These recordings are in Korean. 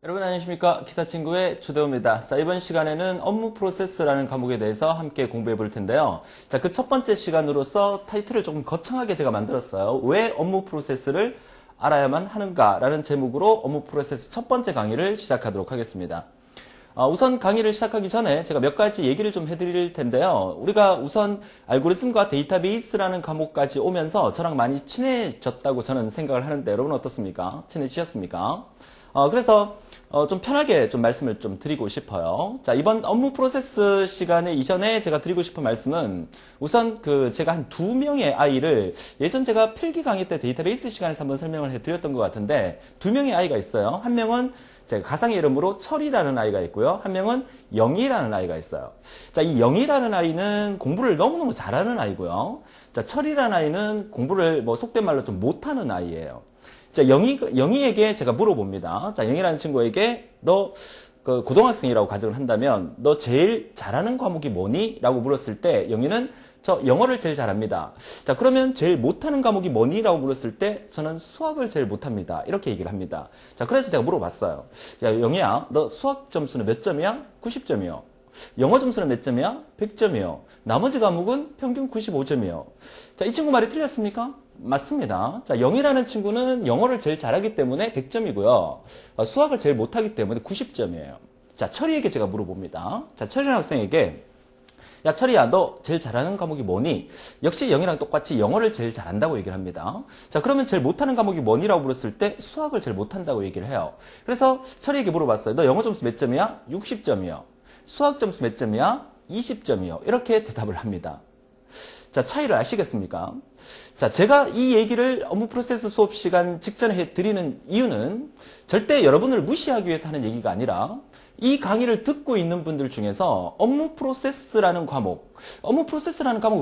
여러분 안녕하십니까? 기사친구의 조대호입니다. 자, 이번 시간에는 업무 프로세스라는 과목에 대해서 함께 공부해 볼 텐데요. 자, 그 첫 번째 시간으로서 타이틀을 조금 거창하게 제가 만들었어요. 왜 업무 프로세스를 알아야만 하는가라는 제목으로 업무 프로세스 첫 번째 강의를 시작하도록 하겠습니다. 우선 강의를 시작하기 전에 제가 몇 가지 얘기를 좀 해드릴 텐데요. 우리가 우선 알고리즘과 데이터베이스라는 과목까지 오면서 저랑 많이 친해졌다고 저는 생각을 하는데 여러분 어떻습니까? 친해지셨습니까? 그래서 좀 편하게 좀 말씀을 좀 드리고 싶어요. 자, 이번 업무 프로세스 시간에 이전에 제가 드리고 싶은 말씀은 우선 제가 한 2명의 아이를 예전 제가 필기 강의 때 데이터베이스 시간에서 한번 설명을 해드렸던 것 같은데 2명의 아이가 있어요. 한 명은 제가 가상의 이름으로 철이라는 아이가 있고요. 한 명은 영희라는 아이가 있어요. 자, 이 영희라는 아이는 공부를 너무너무 잘하는 아이고요. 자, 철이라는 아이는 공부를 속된 말로 좀 못하는 아이예요. 자, 영희에게 제가 물어봅니다. 자, 영희라는 친구에게 너 고등학생이라고 가정을 한다면 너 제일 잘하는 과목이 뭐니? 라고 물었을 때 영희는 저 영어를 제일 잘합니다. 자, 그러면 제일 못하는 과목이 뭐니? 라고 물었을 때 저는 수학을 제일 못합니다. 이렇게 얘기를 합니다. 자, 그래서 제가 물어봤어요. 야, 영희야, 너 수학 점수는 몇 점이야? 90점이요. 영어 점수는 몇 점이야? 100점이요. 나머지 과목은 평균 95점이요. 자, 이 친구 말이 틀렸습니까? 맞습니다. 자, 영희라는 친구는 영어를 제일 잘하기 때문에 100점이고요. 수학을 제일 못하기 때문에 90점이에요. 자, 철이에게 제가 물어봅니다. 자, 철이라는 학생에게 야, 철이야, 너 제일 잘하는 과목이 뭐니? 역시 영희랑 똑같이 영어를 제일 잘한다고 얘기를 합니다. 자, 그러면 제일 못하는 과목이 뭐니라고 물었을 때 수학을 제일 못한다고 얘기를 해요. 그래서 철이에게 물어봤어요. 너 영어 점수 몇 점이야? 60점이요. 수학 점수 몇 점이야? 20점이요. 이렇게 대답을 합니다. 자, 차이를 아시겠습니까? 자, 제가 이 얘기를 업무 프로세스 수업 시간 직전에 해드리는 이유는 절대 여러분을 무시하기 위해서 하는 얘기가 아니라 이 강의를 듣고 있는 분들 중에서 업무 프로세스라는 과목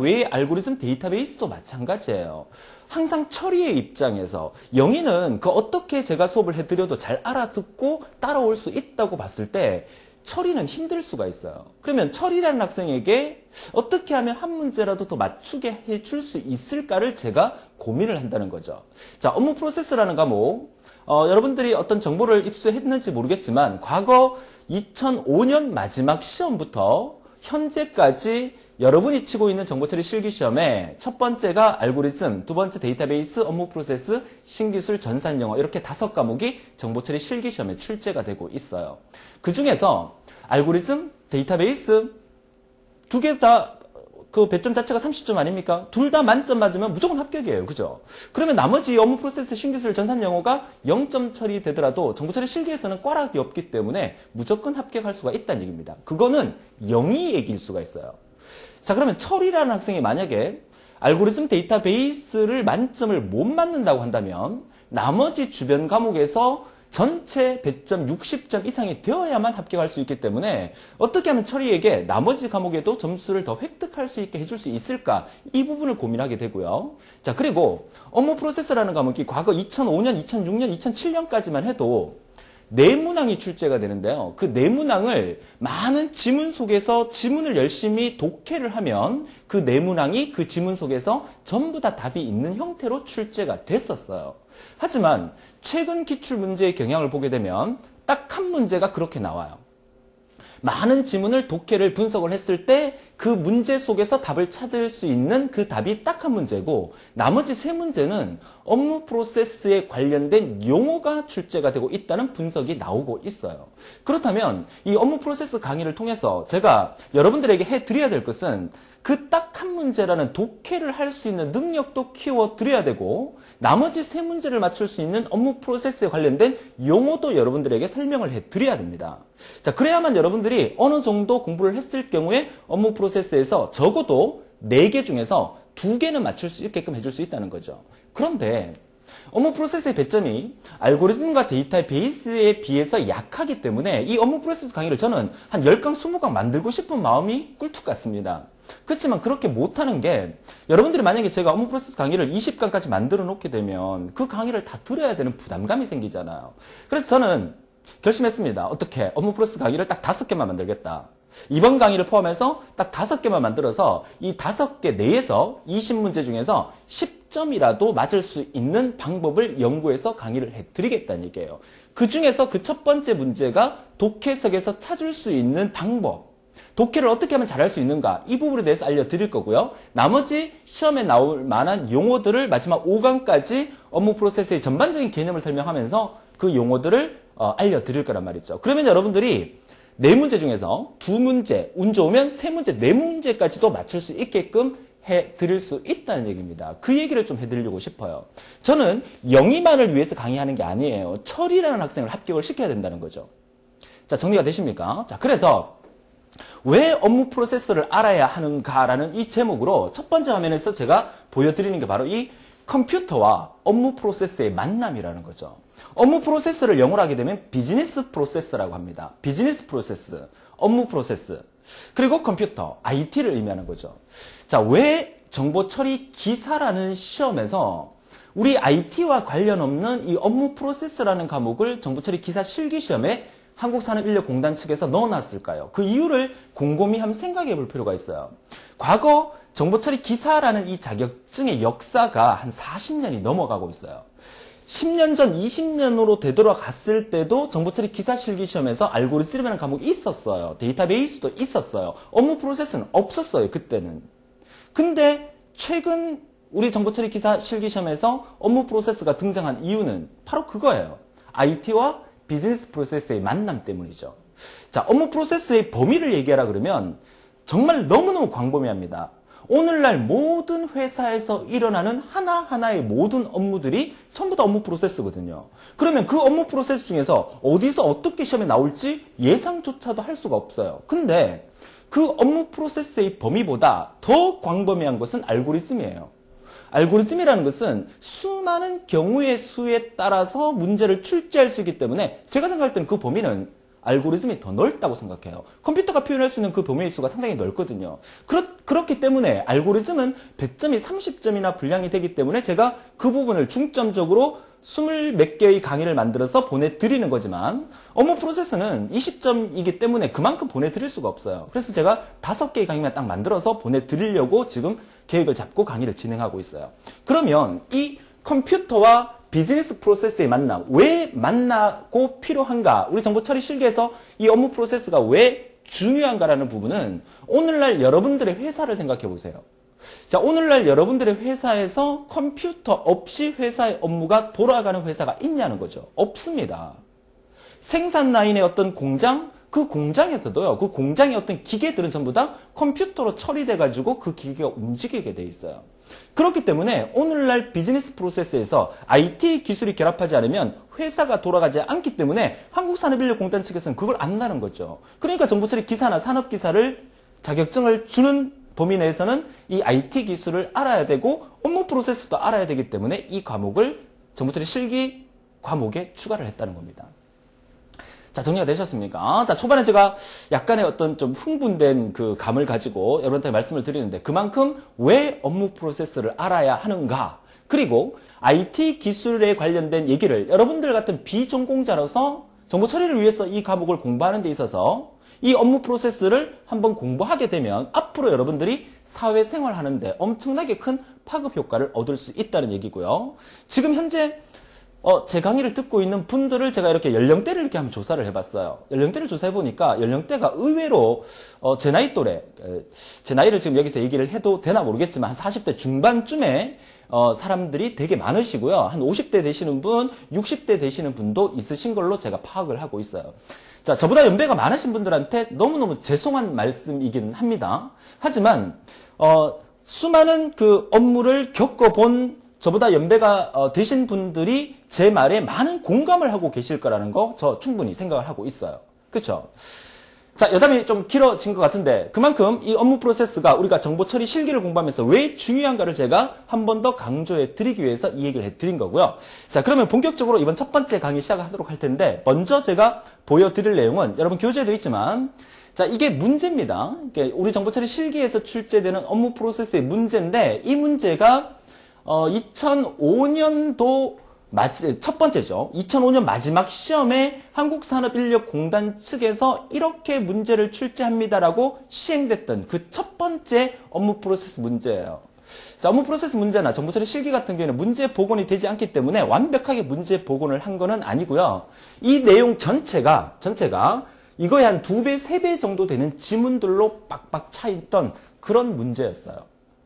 외에 알고리즘 데이터베이스도 마찬가지예요. 항상 처리의 입장에서 영희는 어떻게 제가 수업을 해드려도 잘 알아듣고 따라올 수 있다고 봤을 때 처리는 힘들 수가 있어요. 그러면 철이라는 학생에게 어떻게 하면 한 문제라도 더 맞추게 해줄 수 있을까를 제가 고민을 한다는 거죠. 자, 업무 프로세스라는 과목, 여러분들이 어떤 정보를 입수했는지 모르겠지만 과거 2005년 마지막 시험부터 현재까지 여러분이 치고 있는 정보처리 실기시험에 첫 번째가 알고리즘, 두 번째 데이터베이스, 업무 프로세스, 신기술, 전산영어 이렇게 5과목이 정보처리 실기시험에 출제가 되고 있어요. 그 중에서 알고리즘, 데이터베이스 두 개 다 배점 자체가 30점 아닙니까? 둘 다 만점 맞으면 무조건 합격이에요. 그죠? 그러면 나머지 업무 프로세스, 신기술, 전산영어가 0점 처리되더라도 정보처리 실기에서는 꽈락이 없기 때문에 무조건 합격할 수가 있다는 얘기입니다. 그거는 영희 얘기일 수가 있어요. 자, 그러면 철이라는 학생이 만약에 알고리즘 데이터베이스를 만점을 못 맞는다고 한다면 나머지 주변 과목에서 전체 배점 60점 이상이 되어야만 합격할 수 있기 때문에 어떻게 하면 철이에게 나머지 과목에도 점수를 더 획득할 수 있게 해줄 수 있을까? 이 부분을 고민하게 되고요. 자, 그리고 업무 프로세스라는 과목이 과거 2005년, 2006년, 2007년까지만 해도 내문항이 출제가 되는데요. 그 내문항을 많은 지문 속에서 지문을 열심히 독해를 하면 그 내문항이 그 지문 속에서 전부 다 답이 있는 형태로 출제가 됐었어요. 하지만 최근 기출문제의 경향을 보게 되면 딱 한 문제가 그렇게 나와요. 많은 지문을 독해를 분석을 했을 때 그 문제 속에서 답을 찾을 수 있는 그 답이 딱 한 문제고 나머지 3문제는 업무 프로세스에 관련된 용어가 출제가 되고 있다는 분석이 나오고 있어요. 그렇다면 이 업무 프로세스 강의를 통해서 제가 여러분들에게 해드려야 될 것은 그 딱 한 문제라는 독해를 할 수 있는 능력도 키워드려야 되고 나머지 3문제를 맞출 수 있는 업무 프로세스에 관련된 용어도 여러분들에게 설명을 해드려야 됩니다. 자, 그래야만 여러분들이 어느 정도 공부를 했을 경우에 업무 프로세스에서 적어도 4개 중에서 2개는 맞출 수 있게끔 해줄 수 있다는 거죠. 그런데 업무 프로세스의 배점이 알고리즘과 데이터베이스에 비해서 약하기 때문에 이 업무 프로세스 강의를 저는 한 10강, 20강 만들고 싶은 마음이 꿀뚝 같습니다. 그렇지만 그렇게 못하는 게 여러분들이 만약에 제가 업무 프로세스 강의를 20강까지 만들어 놓게 되면 그 강의를 다 들어야 되는 부담감이 생기잖아요. 그래서 저는 결심했습니다. 어떻게? 업무 프로세스 강의를 딱 5개만 만들겠다. 이번 강의를 포함해서 딱 5개만 만들어서 이 5개 내에서 20문제 중에서 10점이라도 맞을 수 있는 방법을 연구해서 강의를 해드리겠다는 얘기예요. 그 중에서 그 첫 번째 문제가 독해석에서 찾을 수 있는 방법, 독해를 어떻게 하면 잘할 수 있는가, 이 부분에 대해서 알려드릴 거고요. 나머지 시험에 나올 만한 용어들을 마지막 5강까지 업무 프로세스의 전반적인 개념을 설명하면서 그 용어들을 알려드릴 거란 말이죠. 그러면 여러분들이 4문제 중에서 2문제, 운 좋으면 3문제, 4문제까지도 맞출 수 있게끔 해드릴 수 있다는 얘기입니다. 그 얘기를 좀 해드리려고 싶어요. 저는 영희만을 위해서 강의하는 게 아니에요. 철이라는 학생을 합격을 시켜야 된다는 거죠. 자, 정리가 되십니까? 자, 그래서 왜 업무 프로세스를 알아야 하는가라는 이 제목으로 첫 번째 화면에서 제가 보여드리는 게 바로 이 컴퓨터와 업무 프로세스의 만남이라는 거죠. 업무 프로세스를 영어로 하게 되면 비즈니스 프로세스라고 합니다. 비즈니스 프로세스, 업무 프로세스, 그리고 컴퓨터, IT를 의미하는 거죠. 자, 왜 정보 처리 기사라는 시험에서 우리 IT와 관련 없는 이 업무 프로세스라는 과목을 정보 처리 기사 실기 시험에 한국산업인력공단 측에서 넣어놨을까요? 그 이유를 곰곰이 한번 생각해 볼 필요가 있어요. 과거 정보처리 기사라는 이 자격증의 역사가 한 40년이 넘어가고 있어요. 10년 전, 20년으로 되돌아갔을 때도 정보처리 기사 실기시험에서 알고리즘이라는 과목이 있었어요. 데이터베이스도 있었어요. 업무 프로세스는 없었어요, 그때는. 근데 최근 우리 정보처리 기사 실기시험에서 업무 프로세스가 등장한 이유는 바로 그거예요. IT와 비즈니스 프로세스의 만남 때문이죠. 자, 업무 프로세스의 범위를 얘기하라 그러면 정말 너무너무 광범위합니다. 오늘날 모든 회사에서 일어나는 하나하나의 모든 업무들이 전부 다 업무 프로세스거든요. 그러면 그 업무 프로세스 중에서 어디서 어떻게 시험에 나올지 예상조차도 할 수가 없어요. 근데 그 업무 프로세스의 범위보다 더 광범위한 것은 알고리즘이에요. 알고리즘이라는 것은 수많은 경우의 수에 따라서 문제를 출제할 수 있기 때문에 제가 생각할 때는 그 범위는 알고리즘이 더 넓다고 생각해요. 컴퓨터가 표현할 수 있는 그 범위의 수가 상당히 넓거든요. 그렇기 때문에 알고리즘은 배점이 30점이나 분량이 되기 때문에 제가 그 부분을 중점적으로 20몇 개의 강의를 만들어서 보내드리는 거지만 업무 프로세스는 20점이기 때문에 그만큼 보내드릴 수가 없어요. 그래서 제가 5개의 강의만 딱 만들어서 보내드리려고 지금 계획을 잡고 강의를 진행하고 있어요. 그러면 이 컴퓨터와 비즈니스 프로세스의 만남, 왜 만나고 필요한가? 우리 정보 처리 실기에서 이 업무 프로세스가 왜 중요한가라는 부분은 오늘날 여러분들의 회사를 생각해 보세요. 자, 오늘날 여러분들의 회사에서 컴퓨터 없이 회사의 업무가 돌아가는 회사가 있냐는 거죠. 없습니다. 생산 라인의 어떤 공장, 그 공장에서도요, 그 공장의 어떤 기계들은 전부 다 컴퓨터로 처리돼 가지고 그 기계가 움직이게 돼 있어요. 그렇기 때문에 오늘날 비즈니스 프로세스에서 IT 기술이 결합하지 않으면 회사가 돌아가지 않기 때문에 한국산업인력공단 측에서는 그걸 안다는 거죠. 그러니까 정보처리 기사나 산업기사를 자격증을 주는 범위 내에서는 이 IT 기술을 알아야 되고 업무 프로세스도 알아야 되기 때문에 이 과목을 정보처리 실기 과목에 추가를 했다는 겁니다. 자, 정리가 되셨습니까? 자, 초반에 제가 약간의 어떤 좀 흥분된 그 감을 가지고 여러분한테 말씀을 드리는데 그만큼 왜 업무 프로세스를 알아야 하는가? 그리고 IT 기술에 관련된 얘기를 여러분들 같은 비전공자로서 정보 처리를 위해서 이 과목을 공부하는 데 있어서 이 업무 프로세스를 한번 공부하게 되면 앞으로 여러분들이 사회생활 하는데 엄청나게 큰 파급 효과를 얻을 수 있다는 얘기고요. 지금 현재 제 강의를 듣고 있는 분들을 제가 이렇게 연령대를 이렇게 한번 조사를 해봤어요. 연령대를 조사해보니까 연령대가 의외로 제 나이 또래, 제 나이를 지금 여기서 얘기를 해도 되나 모르겠지만 한 40대 중반쯤에 사람들이 되게 많으시고요. 한 50대 되시는 분, 60대 되시는 분도 있으신 걸로 제가 파악을 하고 있어요. 자, 저보다 연배가 많으신 분들한테 너무너무 죄송한 말씀이긴 합니다. 하지만 수많은 그 업무를 겪어본 저보다 연배가 되신 분들이 제 말에 많은 공감을 하고 계실 거라는 거 저 충분히 생각을 하고 있어요. 그렇죠? 자, 여담이 좀 길어진 것 같은데 그만큼 이 업무 프로세스가 우리가 정보 처리 실기를 공부하면서 왜 중요한가를 제가 한 번 더 강조해 드리기 위해서 이 얘기를 해드린 거고요. 자, 그러면 본격적으로 이번 첫 번째 강의 시작하도록 할 텐데 먼저 제가 보여드릴 내용은 여러분 교재도 있지만 자, 이게 문제입니다. 우리 정보 처리 실기에서 출제되는 업무 프로세스의 문제인데 이 문제가 2005년도 첫 번째죠. 2005년 마지막 시험에 한국산업인력공단 측에서 이렇게 문제를 출제합니다라고 시행됐던 그 첫 번째 업무 프로세스 문제예요. 자, 업무 프로세스 문제나 정보 처리 실기 같은 경우에는 문제 복원이 되지 않기 때문에 완벽하게 문제 복원을 한 거는 아니고요. 이 내용 전체가 이거에 한 2배, 3배 정도 되는 지문들로 빡빡 차 있던 그런 문제였어요.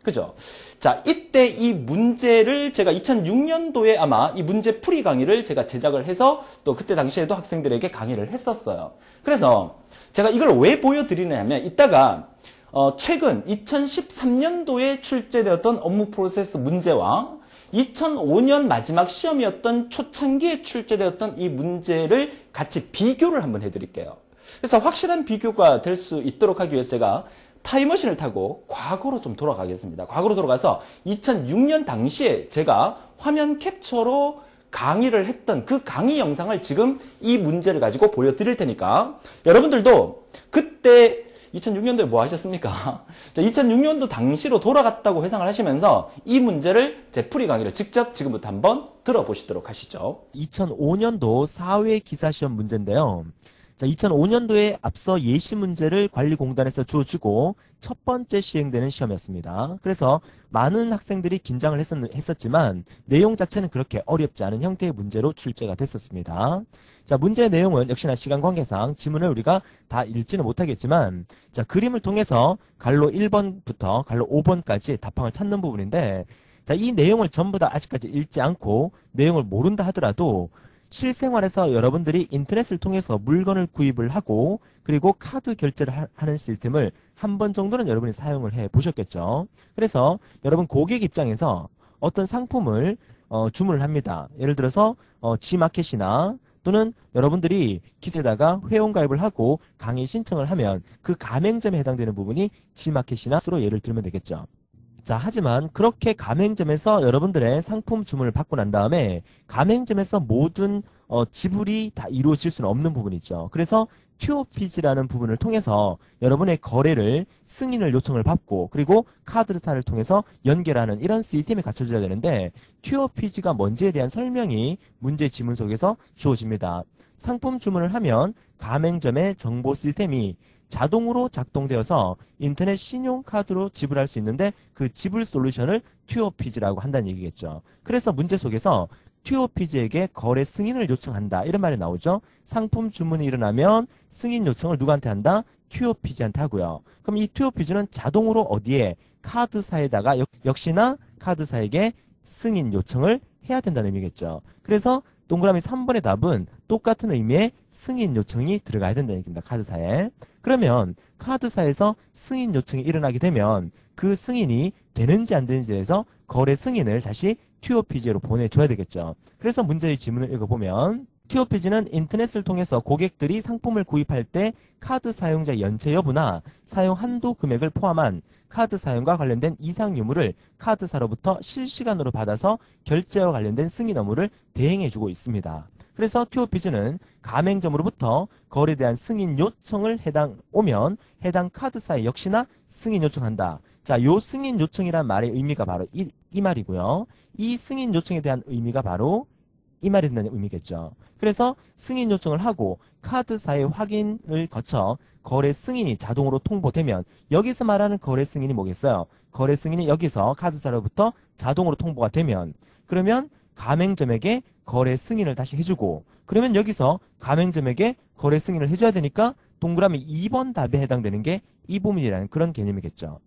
그죠? 자, 이때 이 문제를 제가 2006년도에 아마 이 문제 풀이 강의를 제가 제작을 해서 또 그때 당시에도 학생들에게 강의를 했었어요. 그래서 제가 이걸 왜 보여드리냐면 이따가 최근 2013년도에 출제되었던 업무 프로세스 문제와 2005년 마지막 시험이었던 초창기에 출제되었던 이 문제를 같이 비교를 한번 해드릴게요. 그래서 확실한 비교가 될 수 있도록 하기 위해서 제가 타임머신을 타고 과거로 좀 돌아가겠습니다. 과거로 돌아가서 2006년 당시에 제가 화면 캡처로 강의를 했던 그 강의 영상을 지금 이 문제를 가지고 보여드릴 테니까 여러분들도 그때 2006년도에 뭐 하셨습니까? 2006년도 당시로 돌아갔다고 회상을 하시면서 이 문제를 제 풀이 강의를 직접 지금부터 한번 들어보시도록 하시죠. 2005년도 사회 기사시험 문제인데요. 자, 2005년도에 앞서 예시 문제를 관리공단에서 주어주고 첫 번째 시행되는 시험이었습니다. 그래서 많은 학생들이 긴장을 했었지만 내용 자체는 그렇게 어렵지 않은 형태의 문제로 출제가 됐었습니다. 자, 문제의 내용은 역시나 시간 관계상 지문을 우리가 다 읽지는 못하겠지만 자, 그림을 통해서 갈로 1번부터 갈로 5번까지 답항을 찾는 부분인데 자, 이 내용을 전부 다 아직까지 읽지 않고 내용을 모른다 하더라도 실생활에서 여러분들이 인터넷을 통해서 물건을 구입을 하고 그리고 카드 결제를 하는 시스템을 한 번 정도는 여러분이 사용을 해 보셨겠죠. 그래서 여러분 고객 입장에서 어떤 상품을 주문을 합니다. 예를 들어서 G마켓이나 또는 여러분들이 기세에다가 회원가입을 하고 강의 신청을 하면 그 가맹점에 해당되는 부분이 G마켓이나 서로 예를 들면 되겠죠. 자, 하지만 그렇게 가맹점에서 여러분들의 상품 주문을 받고 난 다음에 가맹점에서 모든 지불이 다 이루어질 수는 없는 부분이죠. 그래서 튜어피지라는 부분을 통해서 여러분의 거래를 승인을 요청을 받고 그리고 카드사를 통해서 연결하는 이런 시스템이 갖춰져야 되는데 튜어피지가 뭔지에 대한 설명이 문제 지문 속에서 주어집니다. 상품 주문을 하면 가맹점의 정보 시스템이 자동으로 작동되어서 인터넷 신용카드로 지불할 수 있는데 그 지불 솔루션을 튜어피지라고 한다는 얘기겠죠. 그래서 문제 속에서 튜어피지에게 거래 승인을 요청한다 이런 말이 나오죠. 상품 주문이 일어나면 승인 요청을 누구한테 한다? 튜어피지한테 하고요. 그럼 이 튜어피지는 자동으로 어디에? 카드사에다가 역시나 카드사에게 승인 요청을 해야 된다는 의미겠죠. 그래서 동그라미 3번의 답은 똑같은 의미의 승인 요청이 들어가야 된다는 얘기입니다. 카드사에. 그러면 카드사에서 승인 요청이 일어나게 되면 그 승인이 되는지 안 되는지에 대해서 거래 승인을 다시 튜어피지로 보내줘야 되겠죠. 그래서 문제의 지문을 읽어보면 튜어피지는 인터넷을 통해서 고객들이 상품을 구입할 때 카드 사용자 연체 여부나 사용 한도 금액을 포함한 카드 사용과 관련된 이상 유무를 카드사로부터 실시간으로 받아서 결제와 관련된 승인 업무를 대행해주고 있습니다. 그래서 튜어피지는 가맹점으로부터 거래에 대한 승인 요청을 오면 해당 카드사에 역시나 승인 요청한다. 자, 요 승인 요청이란 말의 의미가 바로 이 말이고요. 이 승인 요청에 대한 의미가 바로 이 말이 된다는 의미겠죠. 그래서 승인 요청을 하고 카드사의 확인을 거쳐 거래 승인이 자동으로 통보되면 여기서 말하는 거래 승인이 뭐겠어요? 거래 승인이 여기서 카드사로부터 자동으로 통보가 되면 그러면 가맹점에게 거래 승인을 다시 해주고 그러면 여기서 가맹점에게 거래 승인을 해줘야 되니까 동그라미 2번 답에 해당되는 게 이 부분이라는 그런 개념이겠죠.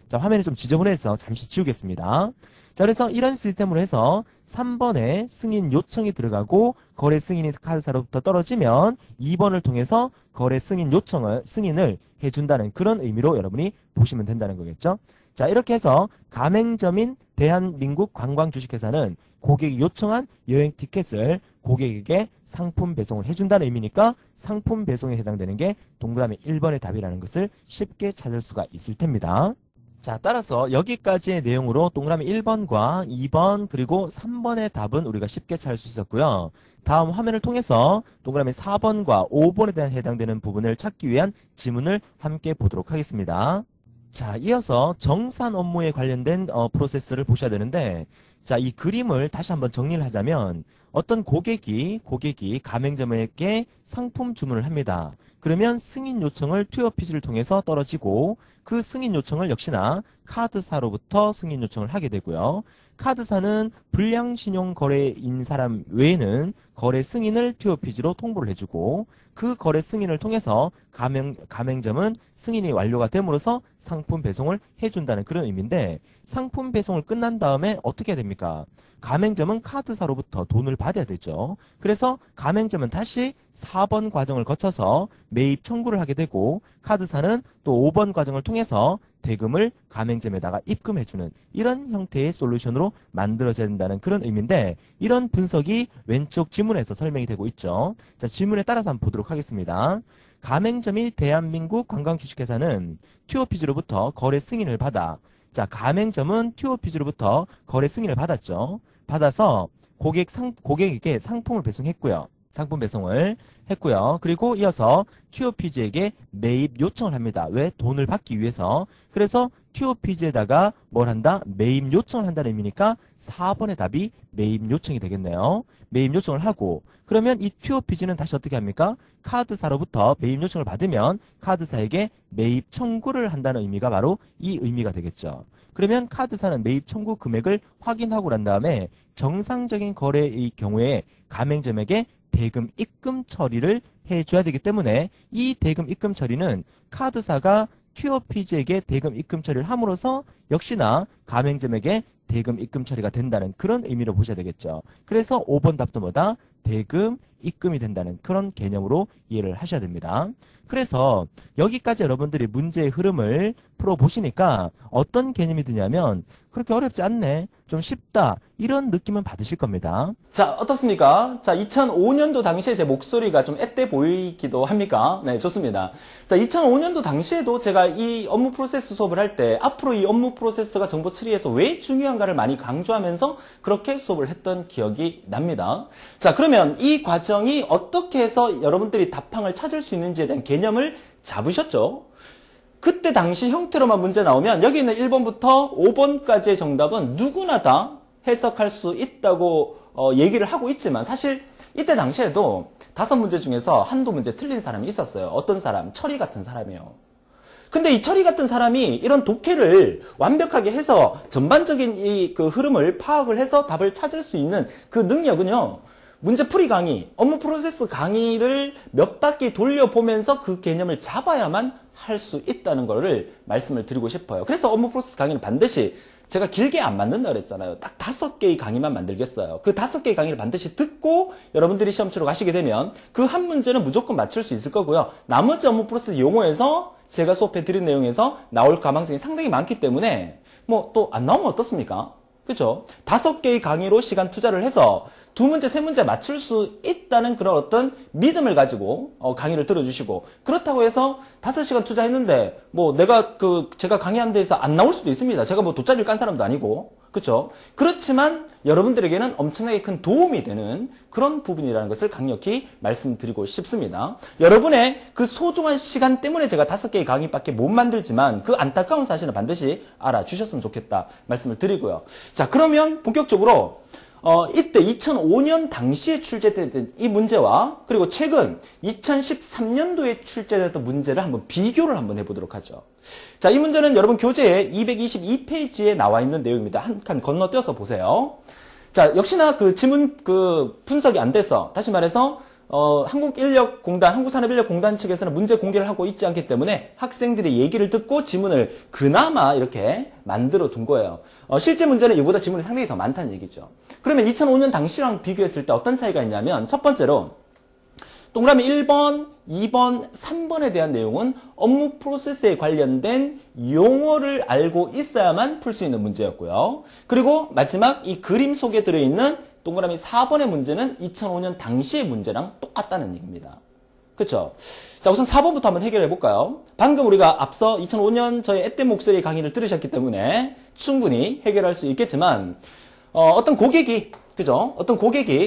자, 화면이 좀 지저분해서 잠시 지우겠습니다. 자, 그래서 이런 시스템으로 해서 3번에 승인 요청이 들어가고 거래 승인이 카드사로부터 떨어지면 2번을 통해서 거래 승인을 해준다는 그런 의미로 여러분이 보시면 된다는 거겠죠. 자, 이렇게 해서 가맹점인 대한민국 관광주식회사는 고객이 요청한 여행 티켓을 고객에게 상품 배송을 해준다는 의미니까 상품 배송에 해당되는 게 동그라미 1번의 답이라는 것을 쉽게 찾을 수가 있을 텐니다. 자, 따라서 여기까지의 내용으로 동그라미 1번과 2번 그리고 3번의 답은 우리가 쉽게 찾을 수 있었고요. 다음 화면을 통해서 동그라미 4번과 5번에 대한 해당되는 부분을 찾기 위한 지문을 함께 보도록 하겠습니다. 자, 이어서 정산 업무에 관련된 프로세스를 보셔야 되는데 자, 이 그림을 다시 한번 정리를 하자면 어떤 고객이 가맹점에게 상품 주문을 합니다. 그러면 승인 요청을 투어피지를 통해서 떨어지고 그 승인 요청을 역시나 카드사로부터 승인 요청을 하게 되고요. 카드사는 불량신용 거래인 사람 외에는 거래 승인을 투어피지로 통보를 해주고 그 거래 승인을 통해서 가맹점은 승인이 완료가 됨으로써 상품 배송을 해준다는 그런 의미인데 상품 배송을 끝난 다음에 어떻게 해야 됩니까? 가맹점은 카드사로부터 돈을 받아야 되죠. 그래서 가맹점은 다시 4번 과정을 거쳐서 매입 청구를 하게 되고 카드사는 또 5번 과정을 통해서 대금을 가맹점에다가 입금해주는 이런 형태의 솔루션으로 만들어져야 된다는 그런 의미인데 이런 분석이 왼쪽 지문에서 설명이 되고 있죠. 자, 지문에 따라서 한번 보도록 하겠습니다. 가맹점이 대한민국 관광주식회사는 투어피지로부터 거래 승인을 받아 자, 가맹점은 투어피지로부터 거래 승인을 받았죠. 받아서 고객에게 상품을 배송했고요. 상품 배송을 했고요. 그리고 이어서 투어피지에게 매입 요청을 합니다. 왜? 돈을 받기 위해서. 그래서 투어피지에다가 뭘 한다? 매입 요청을 한다는 의미니까 4번의 답이 매입 요청이 되겠네요. 매입 요청을 하고 그러면 이 투어피지는 다시 어떻게 합니까? 카드사로부터 매입 요청을 받으면 카드사에게 매입 청구를 한다는 의미가 바로 이 의미가 되겠죠. 그러면 카드사는 매입 청구 금액을 확인하고 난 다음에 정상적인 거래의 경우에 가맹점에게 대금 입금 처리를 해줘야 되기 때문에 이 대금 입금 처리는 카드사가 투어피지에게 대금 입금 처리를 함으로써 역시나 가맹점에게 대금 입금 처리가 된다는 그런 의미로 보셔야 되겠죠. 그래서 5번 답도 뭐다? 대금 입금이 된다는 그런 개념으로 이해를 하셔야 됩니다. 그래서 여기까지 여러분들이 문제의 흐름을 풀어보시니까 어떤 개념이 드냐면 그렇게 어렵지 않네. 좀 쉽다. 이런 느낌은 받으실 겁니다. 자, 어떻습니까? 자, 2005년도 당시에 제 목소리가 좀 앳돼 보이기도 합니까? 네, 좋습니다. 자, 2005년도 당시에도 제가 이 업무 프로세스 수업을 할 때 앞으로 이 업무 프로세스가 정보 처리에서 왜 중요한가를 많이 강조하면서 그렇게 수업을 했던 기억이 납니다. 자, 그러면 이 과정이 어떻게 해서 여러분들이 답항을 찾을 수 있는지에 대한 개념을 잡으셨죠? 그때 당시 형태로만 문제 나오면 여기 있는 1번부터 5번까지의 정답은 누구나 다 해석할 수 있다고 얘기를 하고 있지만 사실 이때 당시에도 5문제 중에서 한두 문제 틀린 사람이 있었어요. 어떤 사람? 철이 같은 사람이에요. 근데 이 철이 같은 사람이 이런 독해를 완벽하게 해서 전반적인 이 그 흐름을 파악을 해서 답을 찾을 수 있는 그 능력은요. 문제풀이 강의, 업무 프로세스 강의를 몇 바퀴 돌려보면서 그 개념을 잡아야만 할 수 있다는 거를 말씀을 드리고 싶어요. 그래서 업무 프로세스 강의는 반드시 제가 길게 안 만든다 그랬잖아요. 딱 5개의 강의만 만들겠어요. 그 5개의 강의를 반드시 듣고 여러분들이 시험 치러 가시게 되면 그 한 문제는 무조건 맞출 수 있을 거고요. 나머지 업무 프로세스 용어에서 제가 수업해 드린 내용에서 나올 가망성이 상당히 많기 때문에 뭐 또 안 나오면 어떻습니까? 그죠? 5개의 강의로 시간 투자를 해서 2문제, 3문제 맞출 수 있다는 그런 어떤 믿음을 가지고 강의를 들어주시고 그렇다고 해서 5시간 투자했는데 뭐 제가 강의하는 데에서 안 나올 수도 있습니다. 제가 뭐 돗자리를 깐 사람도 아니고 그렇죠? 그렇지만 여러분들에게는 엄청나게 큰 도움이 되는 그런 부분이라는 것을 강력히 말씀드리고 싶습니다. 여러분의 그 소중한 시간 때문에 제가 5개의 강의밖에 못 만들지만 그 안타까운 사실은 반드시 알아주셨으면 좋겠다 말씀을 드리고요. 자, 그러면 본격적으로 이때 2005년 당시에 출제됐던 이 문제와 그리고 최근 2013년도에 출제됐던 문제를 한번 비교를 한번 해보도록 하죠. 자, 이 문제는 여러분 교재에 222페이지에 나와 있는 내용입니다. 한 칸 건너뛰어서 보세요. 자, 역시나 그 지문 분석이 안 돼서 다시 말해서 한국산업인력공단 측에서는 문제 공개를 하고 있지 않기 때문에 학생들의 얘기를 듣고 지문을 그나마 이렇게 만들어 둔 거예요. 실제 문제는 이보다 지문이 상당히 더 많다는 얘기죠. 그러면 2005년 당시랑 비교했을 때 어떤 차이가 있냐면 첫 번째로 동그라미 1번, 2번, 3번에 대한 내용은 업무 프로세스에 관련된 용어를 알고 있어야만 풀 수 있는 문제였고요. 그리고 마지막 이 그림 속에 들어있는 동그라미 4번의 문제는 2005년 당시의 문제랑 똑같다는 얘기입니다. 그렇죠? 자, 우선 4번부터 한번 해결해 볼까요? 방금 우리가 앞서 2005년 저의 앳된 목소리 강의를 들으셨기 때문에 충분히 해결할 수 있겠지만 어떤 고객이